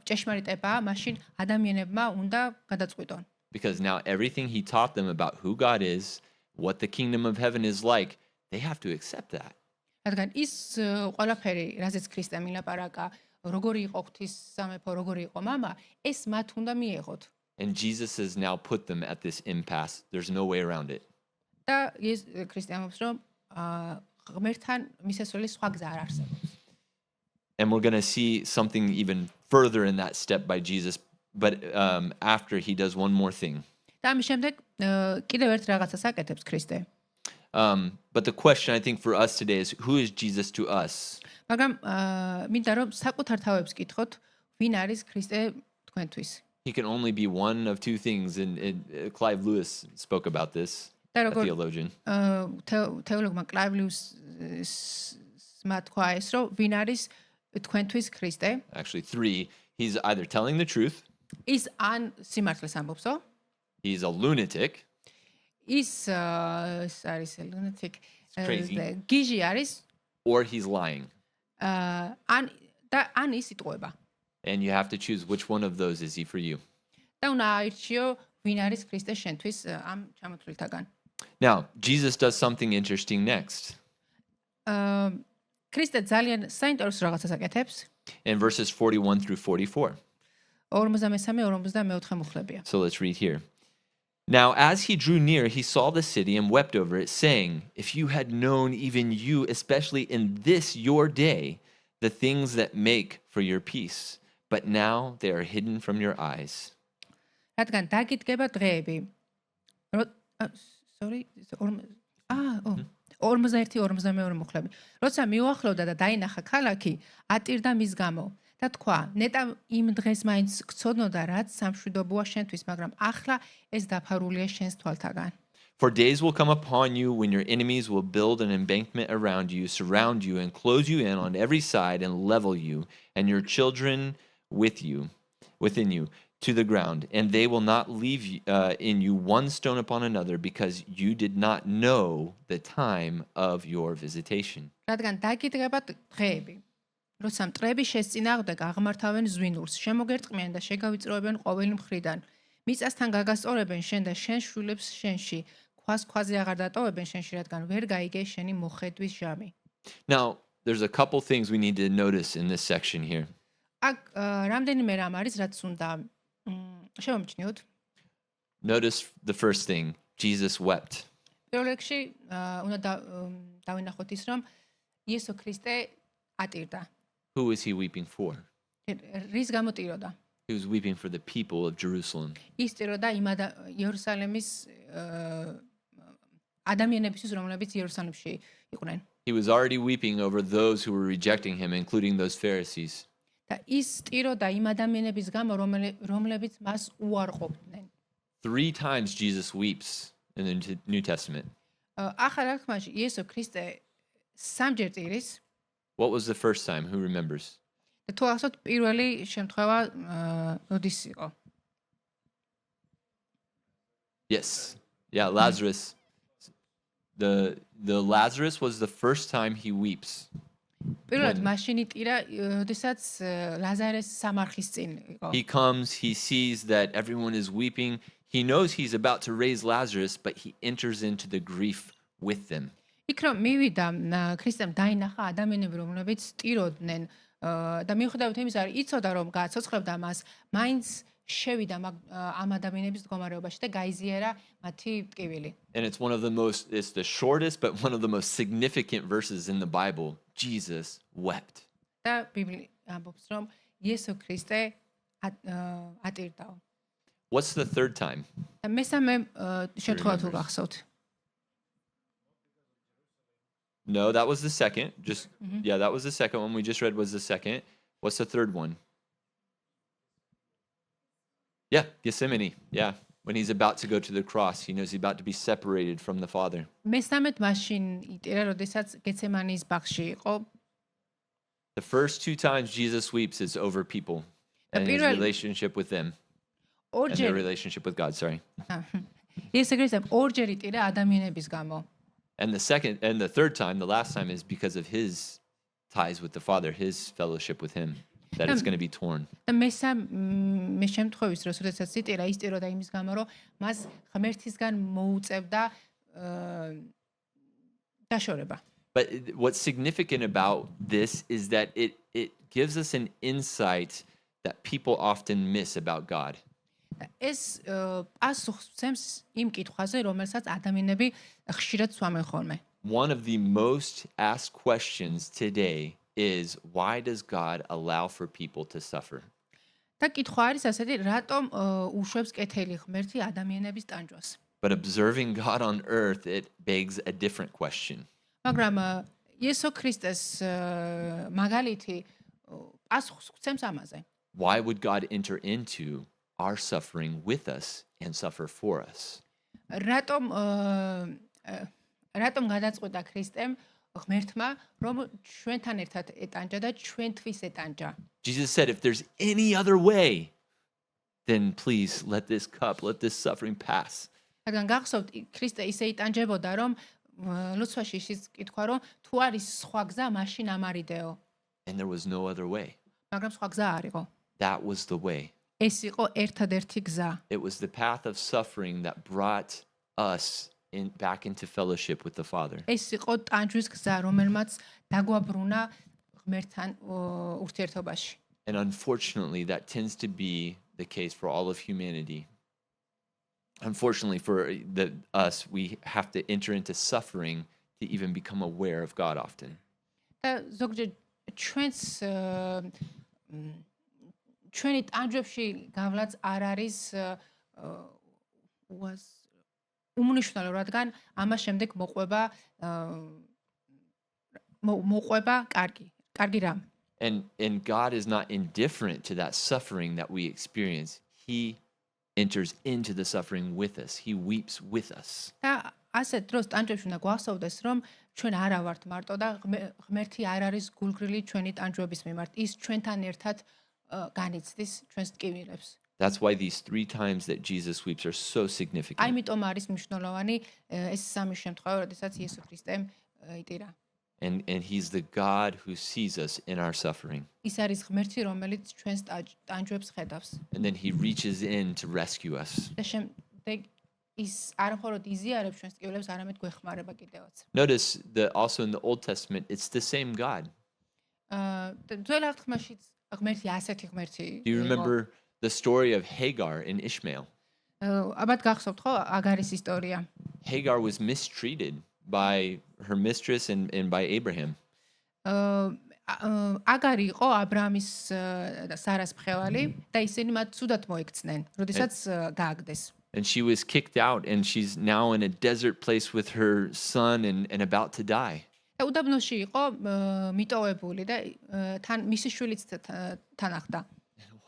ჭეშმარიტებაა, მაშინ ადამიანებმა უნდა გადაწყვიტონ. Because now everything he taught them about who God is, what the kingdom of heaven is like, they have to accept that. რადგან ის ყველაფერი, რაზეც ქრისტე მილაპარაკა, როგორი იყო ღვთის სამეფო, როგორი იყო მამა, ეს მათ უნდა მიეღოთ. And Jesus has now put them at this impasse. There's no way around it. და ის ქრისტე ამბობს, რომ ღმერთთან მისასვლელი სხვა გზა არ არსებობს. And we're going to see something even further in that step by Jesus, but after he does one more thing. და ამის შემდეგ კიდევ ერთ რაღაცას აკეთებს ქრისტე. But the question I think for us today is, who is Jesus to us? მაგრამ მინდა რომ საკუთარ თავებს კითხოთ, ვინ არის ქრისტე თქვენთვის. He can only be one of two things, and Clive Lewis spoke about this, a theologian. თეოლოგმა კლაივ ლუისმა თქვა ეს, რომ ვინ არის თქვენთვის ქრისტე? Actually, three. He's either telling the truth. ის ან სიმართლეს ამბობსო? He's a lunatic. ის არის lunatic. Crazy. გიჟი არის. Or he's lying. ან ის იტყუება. And you have to choose which one of those is he for you. და უნდა აირჩიო ვინ არის ქრისტე შენთვის ამ ჩამოთვლილთაგან. Now, Jesus does something interesting next. ქრისტე ძალიან საინტერესო რაღაცას აკეთებს. In verses 41 through 44. 43-44 მუხლებია. So let's read here. Now, as he drew near, he saw the city and wept over it, saying, if you had known, even you, especially in this your day, the things that make for your peace, but now they are hidden from your eyes. რადგან დაგიდგება დღეები. Sorry, 41-42 მუხლები. როცა მიუახლოვდა და დაინახა ქალაქი, ატირდა მის გამო. და თქვა, ნეტა იმ დღეს მაინც გწოდნოდა, რაც სამშვიდობოა შენთვის, მაგრამ ახლა ეს დაფარულია შენს თვალთაგან. For days will come upon you when your enemies will build an embankment around you, surround you, and close you in on every side and level you, and your children within you, to the ground. And they will not leave in you one stone upon another, because you did not know the time of your visitation. რადგან დაგიდგება დღეები. როცა მტრები შესწინააღმდეგ აღმართავენ ზვინურს, შემოგერტყმიან და შეგავიწროებენ ყოველი მხრიდან. მიწასთან გაგასწორებენ შენ და შენ შვილებს შენში, ქვას ქვაზე აღარ დატოვებენ შენში, რადგან ვერ გაიგე შენი მოხედვის ჟამი. Now, there's a couple things we need to notice in this section here. აქ რამდენიმე რამ არის, რაც უნდა შევამჩნიოთ. Notice the first thing, Jesus wept. პირველ რიგში უნდა დავინახოთ ის, რომ იესო ქრისტე ატირდა. Who is he weeping for? რის გამოტიროდა? He was weeping for the people of Jerusalem. ის ტიროდა იმ იერუსალემის ადამიანებისთვის, რომლებიც იერუსალიმში იყვნენ. He was already weeping over those who were rejecting him, including those Pharisees. და ის ტიროდა იმ ადამიანების გამო, რომლებიც მას უარყოფდნენ. 3 times Jesus weeps in the New Testament. ახალ აღთქმაში იესო ქრისტე 3 ჯერ ტირის. What was the first time? Who remembers? და თუ ახსოვთ პირველი შემთხვევა როდის იყო? Yes. Yeah, Lazarus. The Lazarus was the first time he weeps. პირველად მაშინ იტირა, როდესაც ლაზარეს სამარხის წინ იყო. He comes, he sees that everyone is weeping. He knows he's about to raise Lazarus, but he enters into the grief with them. იქ რომ მივიდა ქრისტემ დაინახა ადამიანები, რომლებიც ტიროდნენ და მიუხედავად იმისა, რომ იცოდა რომ გააცოცხლებდა მას, მაინც შევიდა ამ ადამიანების მდგომარეობაში და გაიზიარა მათი ტკივილი. And it's it's the shortest, but one of the most significant verses in the Bible. Jesus wept. და ბიბლია ამბობს, რომ იესო ქრისტე ატირდაო. What's the third time? და მესამე შემთხვევა თუ გახსოვთ? No, that was the second. Yeah, that was the second one we just read was the second. What's the third one? Yeah, Gethsemane. Yeah, when he's about to go to the cross, he knows he's about to be separated from the Father. მესამედ მაშინ იტირა, როდესაც გეცემანის ბაღში იყო. The first two times Jesus weeps is over people and his relationship with them. And their relationship with God, sorry. იესო ქრისტემ ორჯერ იტირა ადამიანების გამო. And the third time, the last time, is because of his ties with the Father, his fellowship with him, that it's going to be torn. და მესამე შემთხვევის დროს, როდესაც იტირა, ისტიროდა იმის გამო, რომ მას ღმერთისგან მოუწევდა დაშორება. But what's significant about this is that it gives us an insight that people often miss about God. ეს პასუხს ცემს იმ კითხვაზე, რომელსაც ადამიანები ხშირად სვამენ ხოლმე. One of the most asked questions today is why does God allow for people to suffer? და კითხვა არის ასეთი, რატომ უშვებს კეთილი ღმერთი ადამიანების ტანჯვას? But observing God on earth, it begs a different question. მაგრამ იესო ქრისტეს მაგალითი პასუხს გცემს ამაზე. Why would God enter into our suffering with us and suffer for us? რატომ გადაწყვიტა ქრისტემ ღმერთმა, რომ ჩვენთან ერთად ეტანჯა და ჩვენთვის ეტანჯა? Jesus said, if there's any other way, then please let this cup, let this suffering pass. რადგან გახსოვთ, ქრისტე ისე იტანჯებოდა, რომ ლოცვაში ისიც კითხვა, რომ თუ არის სხვა გზა, მაშინ ამარიდეო. And there was no other way. მაგრამ სხვა გზა არ იყო. That was the way. ეს იყო ერთადერთი გზა. It was the path of suffering that brought us back into fellowship with the Father. ეს იყო ტანჯვის გზა, რომელმაც დაგვაბრუნა ღმერთთან ურთიერთობაში. And unfortunately, that tends to be the case for all of humanity. Unfortunately, for us, we have to enter into suffering to even become aware of God often. და ზოგჯერ ჩვენი ტანჯვებში გავლაც არ არის უმნიშვნელო, რადგან ამას შემდეგ მოყვება კარგი რამ. And God is not indifferent to that suffering that we experience. He enters into the suffering with us. He weeps with us. და ასეთ დროს ტანჯვებში უნდა გვახსოვდეს, რომ ჩვენ არა ვართ მარტო და ღმერთი არ არის გულგრილი ჩვენი ტანჯვების მიმართ. ის ჩვენთან ერთად განიცდის ჩვენს ტკივილებს. That's why these three times that Jesus weeps are so significant. ამიტომ არის მნიშვნელოვანი ეს სამი შემთხვევა, როდესაც იესო ქრისტემ იტირა. And he's the God who sees us in our suffering. ის არის ღმერთი, რომელიც ჩვენს ტანჯვებს ხედავს. And then he reaches in to rescue us. და შემდეგ ის არ მხოლოდ იზიარებს ჩვენს ტკივილებს, არამედ გვეხმარება კიდევაც. Notice that also in the Old Testament, it's the same God. ძველ აღთქმაშიც ღმერთი ასეთი ღმერთი. Do you remember the story of Hagar and Ishmael? აბათ გახსოვთ ხო აგარის ისტორია? Hagar was mistreated by her mistress and by Abraham. აგარი იყო აბრაამის და სარას მხევალი და ისინი მათ ცუდად მოექცნენ, როდესაც გააგდეს. And she was kicked out and she's now in a desert place with her son and about to die. და უდაბნოში იყო მიტოვებული და თან მისი შვილიც თან ახდა.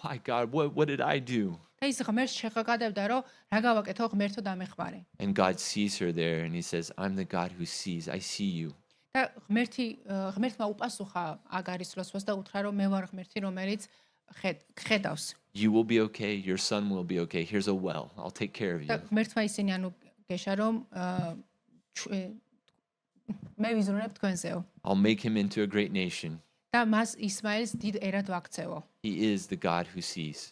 Why God? What did I do? და ის ღმერთს შეყადებდა, რომ რა გავაკეთო, ღმერთო დამეხმარე. And God sees her there and he says, I'm the God who sees. I see you. და ღმერთმა უპასუხა აგარის ლოცვას და უთხრა რომ მე ვარ ღმერთი რომელიც ხედავს. You will be okay. Your son will be okay. Here's a well. I'll take care of და you. ღმერთმა ისინი გეშა რომ მე ვიზრუნებ თქვენზეო. I'll make him into a great nation. და მას ისმაილს დიდ ერად ვაქცევო. He is the God who sees.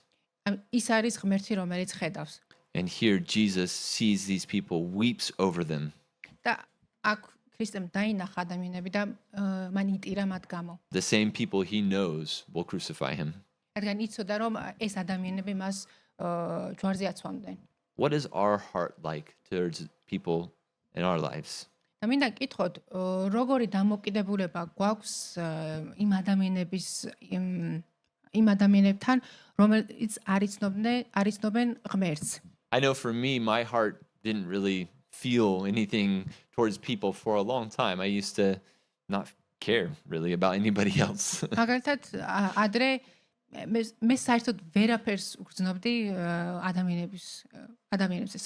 ის არის ღმერთი რომელიც ხედავს. And here Jesus sees these people, weeps over them. და აქ ქრისტემ დაინახა ადამიანები და მან იტირა მათ გამო. The same people he knows will crucify him. რადგან იცოდა რომ ეს ადამიანები მას ჯვარზე აცვამდნენ. What is our heart like towards people in our lives? და მინდა კითხოთ, როგორი დამოკიდებულება გვაქვს იმ ადამიანებთან, რომელიც არიცნობენ ღმერთს. I know for me, my heart didn't really feel anything towards people for a long time. I used to not care really about anybody else. მაგალითად, ადრე მე საერთოდ ვერაფერს უგრძნობდი ადამიანებს.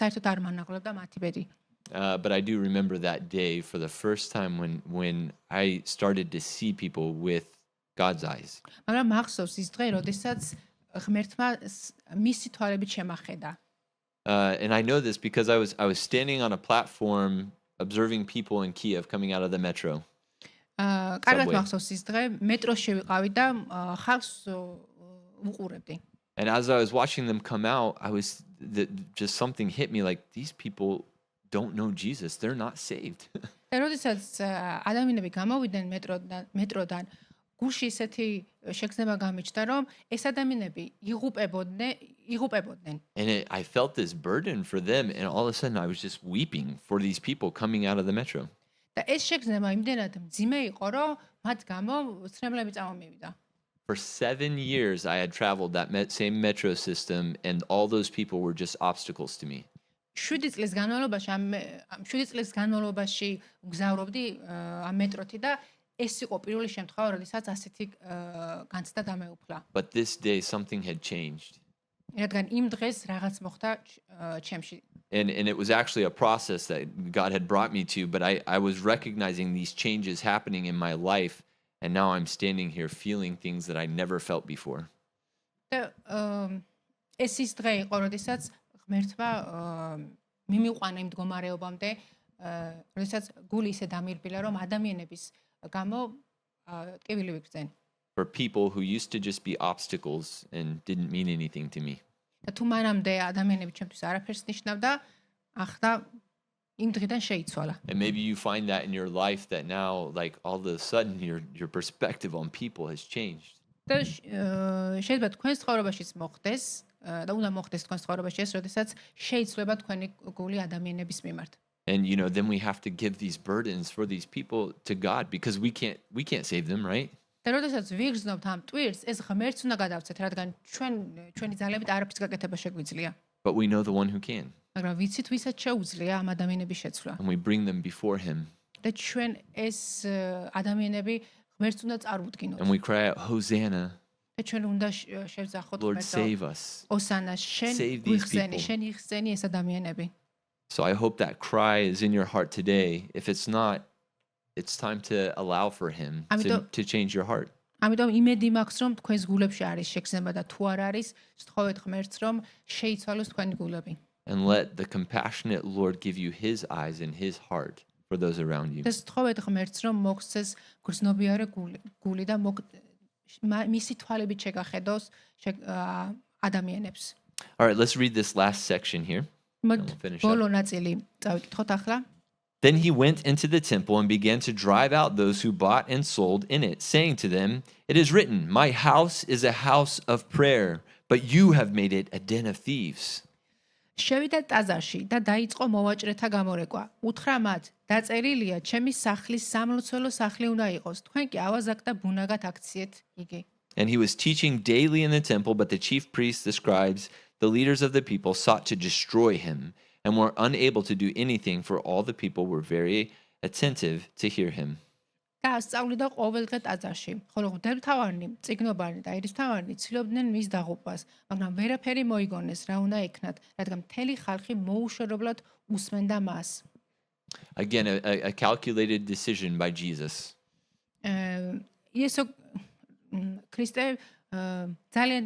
საერთოდ არ მანახულებდა მათი ბედი. But I do remember that day for the first time when I started to see people with God's eyes. მაგრამ მახსოვს ის დღე, როდესაც ღმერთმა მისი თვალებით შემახედა. And I know this because I was standing on a platform observing people in Kiev coming out of the metro. კარგად მახსოვს ის დღე, მეტროში ვიყავი და ხალხს ვუყურებდი. And as I was watching them come out, just something hit me like these people don't know Jesus. They're not saved. და როდესაც ადამიანები გამოვიდნენ მეტროდან, გულში ისეთი შეგრძნება გამიჩნდა, რომ ეს ადამიანები იღუპებოდნენ. And I felt this burden for them, and all of a sudden I was just weeping for these people coming out of the metro. და ეს შეგრძნება იმდენად მძიმე იყო, რომ მათ გამო ცნებლები წამომივიდა. For 7 years, I had traveled that same metro system, and all those people were just obstacles to me. 7 წლის განმავლობაში ვგზავრობდი ამ მეტროთი და ეს იყო პირველი შემთხვევა, როდესაც ასეთი განცდა დამეუფლა. But this day, something had changed. რადგან იმ დღეს რაღაც მოხდა ჩემში. And it was actually a process that God had brought me to, but I was recognizing these changes happening in my life, and now I'm standing here feeling things that I never felt before. და ეს ის დღე იყო, როდესაც ღმერთმა მიმიყვანა იმ მდგომარეობამდე, როდესაც გული ისე დამირბილა, რომ ადამიანების გამო ტკივილი ვიგრძენ. For people who used to just be obstacles and didn't mean anything to me. და თუ მანამდე ადამიანები ჩემთვის არაფერს ნიშნავდა, ახლა იმ დღიდან შეიცვალა. And maybe you find that in your life that now, like all of a sudden, your perspective on people has changed. და შეიძლება თქვენს ცხოვრებაშიც მოხდეს და უნდა მოხდეს თქვენს ცხოვრებაში ეს, როდესაც შეიცვლება თქვენი გული ადამიანების მიმართ. And then we have to give these burdens for these people to God because we can't save them, right? და როდესაც ვიგრძნობთ ამ ტვირთს, ეს ღმერთს უნდა გადავცეთ, რადგან ჩვენი ძალებით არაფრის გაკეთება შეგვიძლია. But we know the one who can. მაგრამ ვიცით, ვისაც შეუძლია ამ ადამიანების შეცვლა. And we bring them before him. და ჩვენ ეს ადამიანები ღმერთს უნდა წარუდგინოთ. And we cry out, Hosanna, და ჩვენ უნდა შევძახოთ Lord, ღმერთს. save us. ოსანა, შენ Save these გვიხსენი, people. შენ იხსენი ეს ადამიანები. So I hope that cry is in your heart today. If it's not, it's time to allow for him to change your heart. ამიტომ იმედი მაქვს, რომ თქვენს გულებში არის შეგრძნება და თუ არ არის, სთხოვეთ ღმერთს, რომ შეიცვალოს თქვენი გულები. And let the compassionate Lord give you his eyes and his heart for those around you. და სთხოვეთ ღმერთს, რომ მოგცეს გრძნობიარე გული და მისი თვალებით შეგახედოს ადამიანებს. All right, let's read this last section here. We'll finish up. ბოლო ნაწილი წავიკითხოთ ახლა. Then he went into the temple and began to drive out those who bought and sold in it, saying to them, "It is written, my house is a house of prayer, but you have made it a den of thieves." შევიდა ტაძარში და დაიწყო მოვაჭრეთა გამორეკვა. უთხრა მათ, დაწერილია, ჩემი სახლის სამლოცველო სახლი უნდა იყოს. თქვენ კი ავაზაკ და ბუნაგად აქციეთ იგი. And he was teaching daily in the temple, but the chief priests, the scribes, the leaders of the people sought to destroy him and were unable to do anything, for all the people were very attentive to hear him. და ასწავლიდა ყოველდღე ტაძარში, ხოლო მღვდელმთავარნი, წიგნობარნი და ერისმთავარნი ცდილობდნენ მის დაღუპვას, მაგრამ ვერაფერი მოიგონეს, რა უნდა ექნათ, რადგან მთელი ხალხი მოუშორებლად უსმენდა მას. Again, a calculated decision by Jesus. იესო ქრისტე ძალიან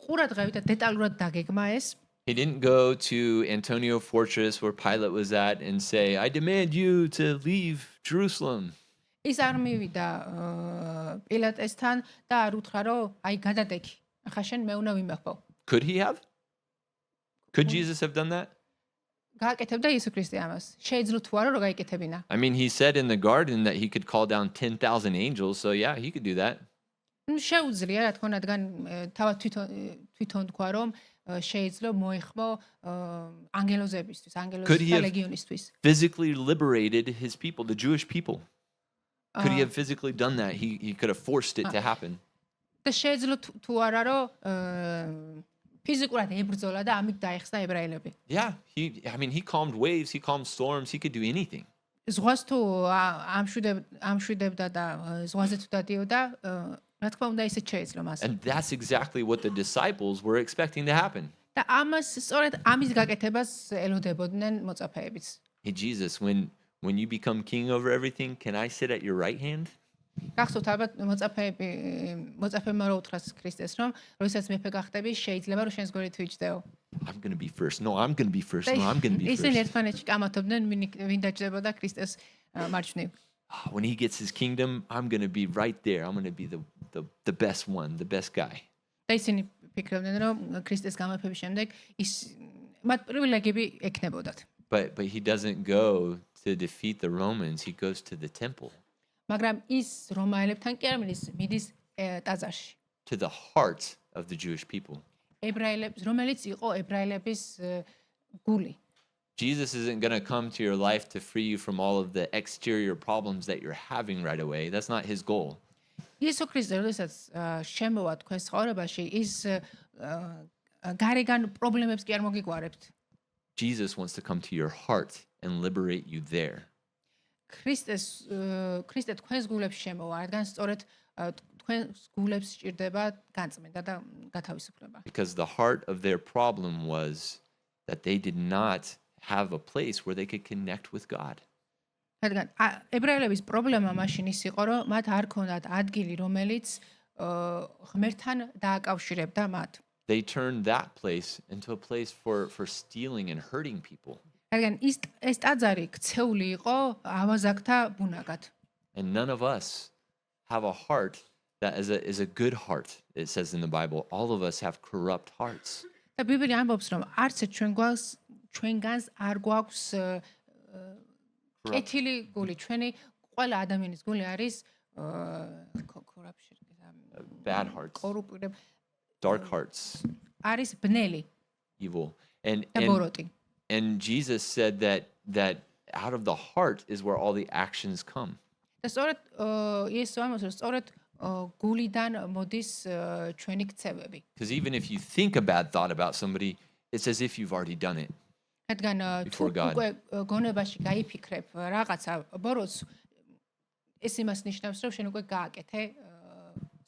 ყურადღებით და დეტალურად დაგეგმა ეს. He didn't go to Antonio Fortress where Pilate was at and say, I demand you to leave Jerusalem. ის არ მივიდა პილატესთან და არ უთხრა რომ აი გადადექი. ახლა შენ მე უნდა ვიმეხვო. Could he have? Could Jesus have done that? გააკეთებდა იესო ქრისტე ამას. შეიძლება თუ არა რომ გაიკეთებინა. I mean, he said in the garden that he could call down 10,000 angels, so yeah, he could do that. შეუძლია რა თქმა უნდა, რადგან თავად თვითონ თქვა რომ შეიძლება მოეხმო ანგელოზებისთვის, Could he ანგელოზთა have ლეგიონისთვის. physically liberated his people, the Jewish people? Could he have physically done that? He could have forced it to happen. და შეიძლება თუ არა რომ ფიზიკურად ებრძოლა და ამით დაეხსნა ებრაელები. Yeah, he calmed waves, he calmed storms, he could do anything. ზღვას თუ ამშვიდებდა და ზღვაზე თუ დადიოდა, რა თქმა უნდა ისე შეეძლო მას. And that's exactly what the disciples were expecting to happen. და ამას სწორედ ამის გაკეთებას ელოდებოდნენ მოწაფეებიც. Hey, Jesus, when you become king over everything, can I sit at your right hand? გახსოვთ ალბათ მოწაფეებმა რო უთხრას ქრისტეს რომ როდესაც მეფე გახდები შეიძლება რომ შენს გვერდით ვიჯდეო. I'm going to be first. No, I'm going to be first. No, I'm going to be ისინი first. ერთმანეთში კამათობდნენ ვინ დაჯდებოდა ქრისტეს მარჯვნივ. When he gets his kingdom, I'm going to be right there. I'm going to be the best one, the best guy. და ისინი ფიქრობდნენ რომ ქრისტეს გამეფების შემდეგ ის მათ პრივილეგიები ექნებოდათ. But he doesn't go to defeat the Romans. He goes to the temple, მაგრამ ის რომაელებთან კი არ მიდის ტაძარში. to the heart of the Jewish people. ებრაელებს, რომელიც იყო ებრაელების გული. Jesus isn't going to come to your life to free you from all of the exterior problems that you're having right away. That's not his goal. იესო ქრისტე როდესაც შემოვა თქვენს ცხოვრებაში, ის გარეგან პრობლემებს კი არ მოგიგვარებთ. Jesus wants to come to your heart and liberate you there. ქრისტე თქვენს გულებს შემოვა, რადგან სწორედ თქვენს გულებს სჭირდება განწმენდა და გათავისუფლება. Because the heart of their problem was that they did not have a place where they could connect with God. რადგან ებრაელების პრობლემა მაშინ ის იყო, რომ მათ არ ქონდათ ადგილი, რომელიც ღმერთთან დააკავშირებდა მათ. They turned that place into a place for stealing and hurting people. რადგან ეს ტაძარი ქცეული იყო ავაზაკთა ბუნაგად. And none of us have a heart that is a good heart. It says in the Bible, all of us have corrupt hearts. და ბიბლია ამბობს, რომ არც ჩვენგანს არ გვაქვს კეთილი გული. ჩვენი ყველა ადამიანის გული არის Bad hearts, კორუპირებ dark hearts, არის ბნელი evil. And და ბოროტი. and Jesus said that out of the heart is where all the actions come. და სწორედ იესო ამბობს, რომ სწორედ გულიდან მოდის ჩვენი ქცევები. Because even if you think a bad thought about somebody, it's as if you've already done it. რადგან თუ უკვე გონებაში გაიფიქრებ რაღაცა ბოროტს, ეს იმას ნიშნავს, რომ შენ უკვე გააკეთე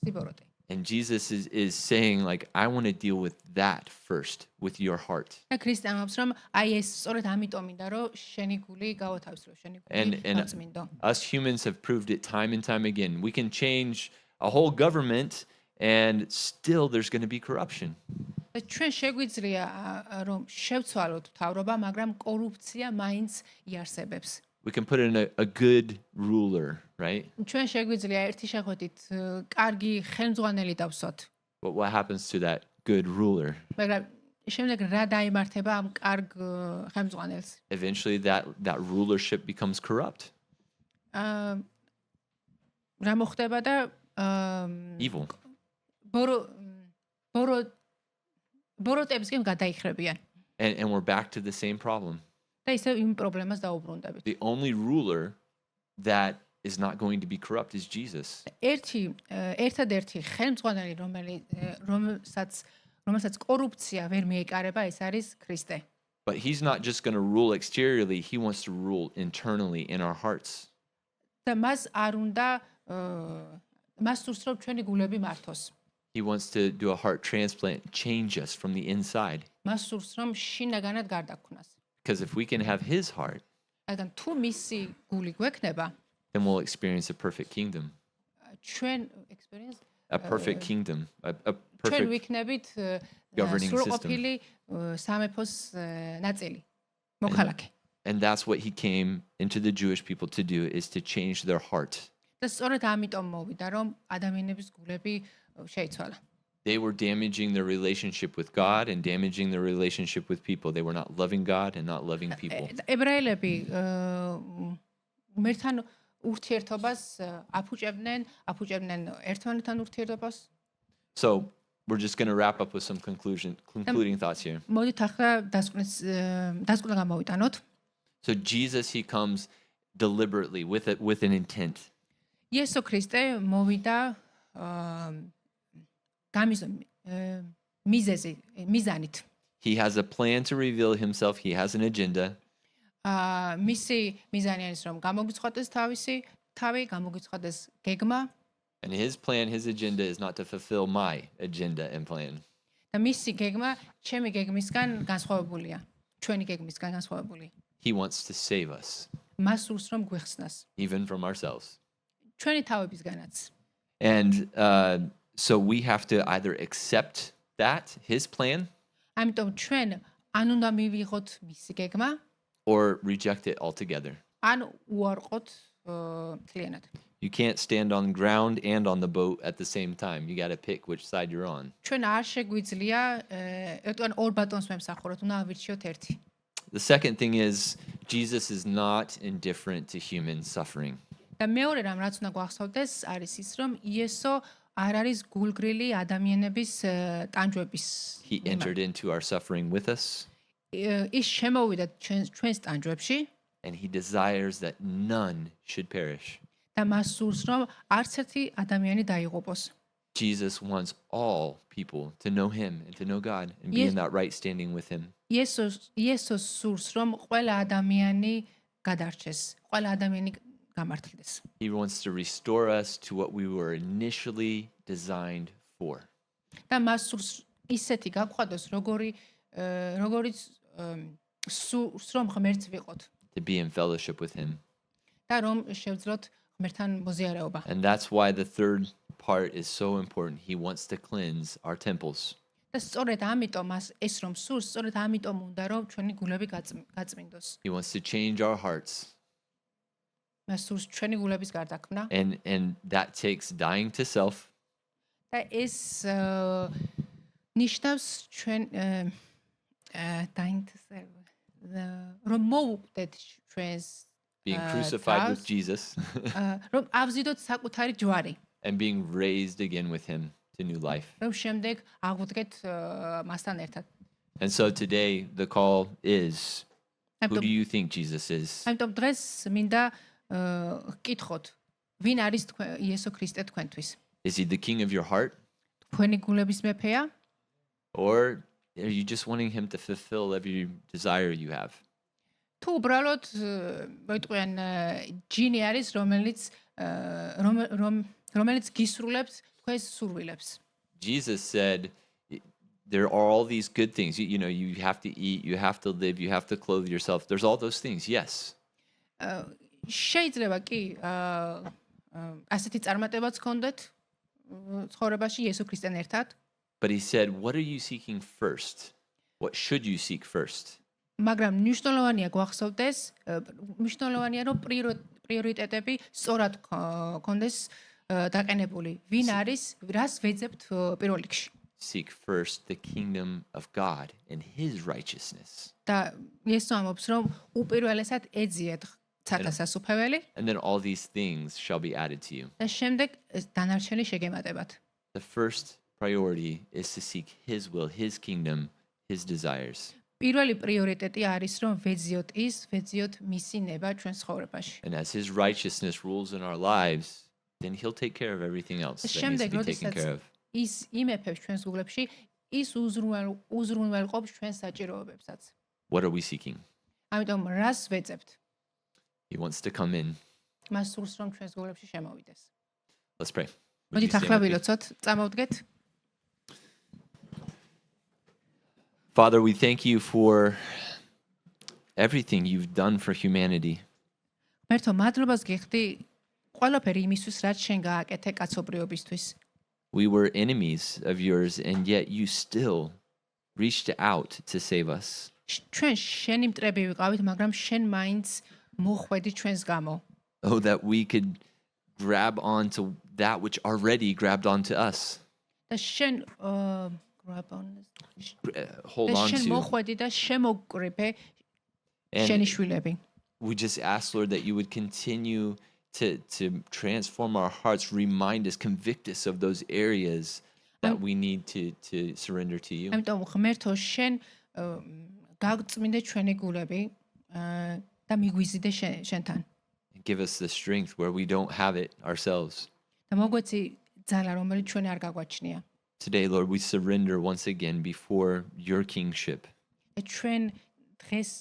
სიბოროტე. And Jesus is saying, like, I want to deal with that first, with your heart. და ქრისტე ამბობს, რომ აი ეს სწორედ ამიტომ მინდა, რომ შენი გული გავათავისუფლო, შენი გული გავწმინდო. Us humans have proved it time and time again. We can change a whole government and still there's going to be corruption. და ჩვენ შეგვიძლია რომ შევცვალოთ თავრობა, მაგრამ კორუფცია მაინც იარსებებს. We can put in a good ruler, right? ჩვენ შეგვიძლია ერთი შეხვედრით კარგი ხელმძღვანელი დავსვათ. But what happens to that good ruler? მაგრამ შემდეგ რა დაიმართება ამ კარგ ხელმძღვანელს? Eventually that rulership becomes corrupt. რა მოხდება და Evil. ბოროტებისგან გადაიხრებიან. And we're back to the same problem. და ისევ იმ პრობლემას დაუბრუნდებით. The only ruler that is not going to be corrupt is Jesus. ერთადერთი ხელმძღვანელი, რომელსაც კორუფცია ვერ მიეკარება, ეს არის ქრისტე. But he's not just going to rule exteriorly, he wants to rule internally in our hearts. და მას არ უნდა მას სურს რომ ჩვენი გულები მართოს. He wants to do a heart transplant, change us from the inside. მას სურს რომ შინაგანად გარდაქმნას. Because if we can have his heart, რადგან თუ მისი გული გვექნება, then we'll experience a perfect kingdom. ჩვენ experience A perfect kingdom. A ჩვენ perfect ვიქნებით governing სრულყოფილი სამეფოს ნაწილი, მოქალაქე. and that's what he came into the Jewish people to do is to change their heart. და სწორედ ამიტომ მოვიდა, რომ ადამიანების გულები შეიცვალა. They were damaging their relationship with God and damaging their relationship with people. They were not loving God and not loving people. ებრაელები მერთან ურთიერთობას აფუჭებდნენ ერთმანეთთან ურთიერთობას. So we're just going to wrap up with some concluding thoughts here. მოდით ახლა დასკვნა გამოვიტანოთ. So Jesus, he comes deliberately with an intent. იესო ქრისტე მოვიდა მიზანით. He has a plan to reveal himself. He has an agenda. მისი მიზანი არის რომ გამოგიცხადეს თავი, გამოგიცხადეს გეგმა. And his plan, his agenda is not to fulfill my agenda and plan. და მისი გეგმა ჩემი გეგმისგან განსხვავებულია. ჩვენი გეგმისგან განსხვავებული. He wants to save us, მას სურს რომ გვეხსნას. even from ourselves. ჩვენი თავებისგანაც. And so we have to either accept that, his plan, ამიტომ ჩვენ ან უნდა მივიღოთ მისი გეგმა, or reject it altogether. ან უარყოთ მთლიანად. You can't stand on ground and on the boat at the same time. You got to pick which side you're on. ჩვენ არ შეგვიძლია ერთგვარ ორ ბატონს მემსახუროთ, უნდა ავირჩიოთ ერთი. The second thing is Jesus is not indifferent to human suffering. და მეორე რამ რაც უნდა გვახსოვდეს არის ის რომ იესო არ არის გულგრილი ადამიანების ტანჯვების. He entered into our suffering with us, ის შემოვიდა ჩვენს ტანჯვებში and he desires that none should perish. და მას სურს რომ არც ერთი ადამიანი დაიღუპოს. Jesus wants all people to know him and to know God and be in that right standing with him. იესოს სურს რომ ყველა ადამიანი გადარჩეს, ყველა ადამიანი გამართლდეს. He wants to restore us to what we were initially designed for. და მას სურს ისეთი გაგვხადოს, როგორიც სურს რომ ღმერთს ვიყოთ To be in fellowship with him. და რომ შევძლოთ ღმერთთან მოზიარეობა. And that's why the third part is so important. He wants to cleanse our temples. და სწორედ ამიტომ მას ეს რომ სურს, სწორედ ამიტომ უნდა რომ ჩვენი გულები გაწმინდოს. He wants to change our hearts. მას სურს ჩვენი გულების გარდაქმნა And that takes dying to self, და ეს ნიშნავს ჩვენ რომ მოვუკვდეთ ჩვენს being crucified with თავს, Jesus რომ ავზიდოთ საკუთარი ჯვარი, and being raised again with him to new life. რომ შემდეგ აღვდგეთ მასთან ერთად. And so today the call is, who do you think Jesus is? ამიტომ დღეს მინდა გკითხოთ, ვინ არის იესო ქრისტე თქვენთვის? Is he the king of your heart? თქვენი გულების მეფეა? Or are you just wanting him to fulfill every desire you have? თუ უბრალოდ მოიტყვიან ჯინი არის, რომელიც გისრულებს თქვენს სურვილებს. Jesus said there are all these good things. You know, you have to eat, you have to live, you have to clothe yourself. There's all those things. Yes. შეიძლება კი ასეთი წარმატებაც გქონდეთ ცხოვრებაში იესო ქრისტესთან ერთად. But he said, what are you seeking first? What should you seek first? მაგრამ მნიშვნელოვანია გვახსოვდეს, მნიშვნელოვანია რომ პრიორიტეტები სწორად გქონდეს დაყენებული. ვინ არის, რას ვეძებთ პირველ რიგში? Seek first the kingdom of God and his righteousness. და იესო ამბობს რომ უპირველესად ეძიეთ ცათასასუფეველი And then all these things shall be added to you. და შემდეგ დანარჩენი შეგემატებათ. The first priority is to seek his will, his kingdom, his desires. პირველი პრიორიტეტი არის რომ ვეძიოთ მისი ნება ჩვენ ცხოვრებაში. And as his righteousness rules in our lives, then he'll take care of everything else that needs to be taken care of. ის იმეფებს ჩვენს გულებში, ის უზრუნველყოფს ჩვენს საჭიროებებსაც. What are we seeking? ამიტომ რას ვეძებთ? He wants to come in. მას სურს რომ ჩვენს გულებში შემოვიდეს. Let's pray. Would you მოდით stand ახლა with me? ვილოცოთ, წამოვდგეთ. Father, we thank you for everything you've done for humanity. ღმერთო, მადლობას გიხდი ყველაფერი იმისთვის, რაც შენ გააკეთე კაცობრიობისთვის. We were enemies of yours, and yet you still reached out to save us. ჩვენ შენი მტრები ვიყავით, მაგრამ შენ მაინც მოხვედი ჩვენს გამო. Oh, that we could grab onto that which already grabbed onto us. და შენ grab on Hold on შენ to. მოხვედი და შემოგკრიფე შენი And შვილები. we just ask, Lord, that you would continue to transform our hearts, remind us, convict us of those areas that we need to surrender to you. ამიტომ ღმერთო, შენ გაგწმინდე ჩვენი გულები და მიგვიზიდე შენთან. Give us the strength where we don't have it ourselves. და მოგვეცი ძალა, რომელიც ჩვენ არ გაგვაჩნია. Today, Lord, we surrender once again before your kingship. და ჩვენ დღეს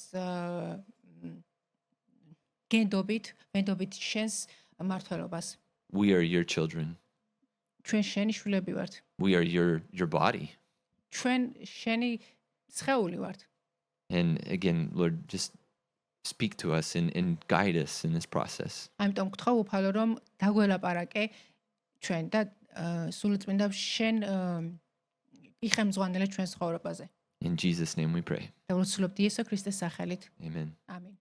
ვენდობით შენს მართლობას. We are your children. ჩვენ შენი შვილები ვართ. We are your body. ჩვენ შენი სხეული ვართ. And again, Lord, just speak to us and guide us in this process. ამიტომ გთხოვ უფალო, რომ დაგველაპარაკე ჩვენ და სულიწმინდა შენ იხემძღვანელე ჩვენს ცხოვრებაზე. In Jesus' name we pray. და ვლოცულობ იესო ქრისტეს სახელით. Amen. ამინ.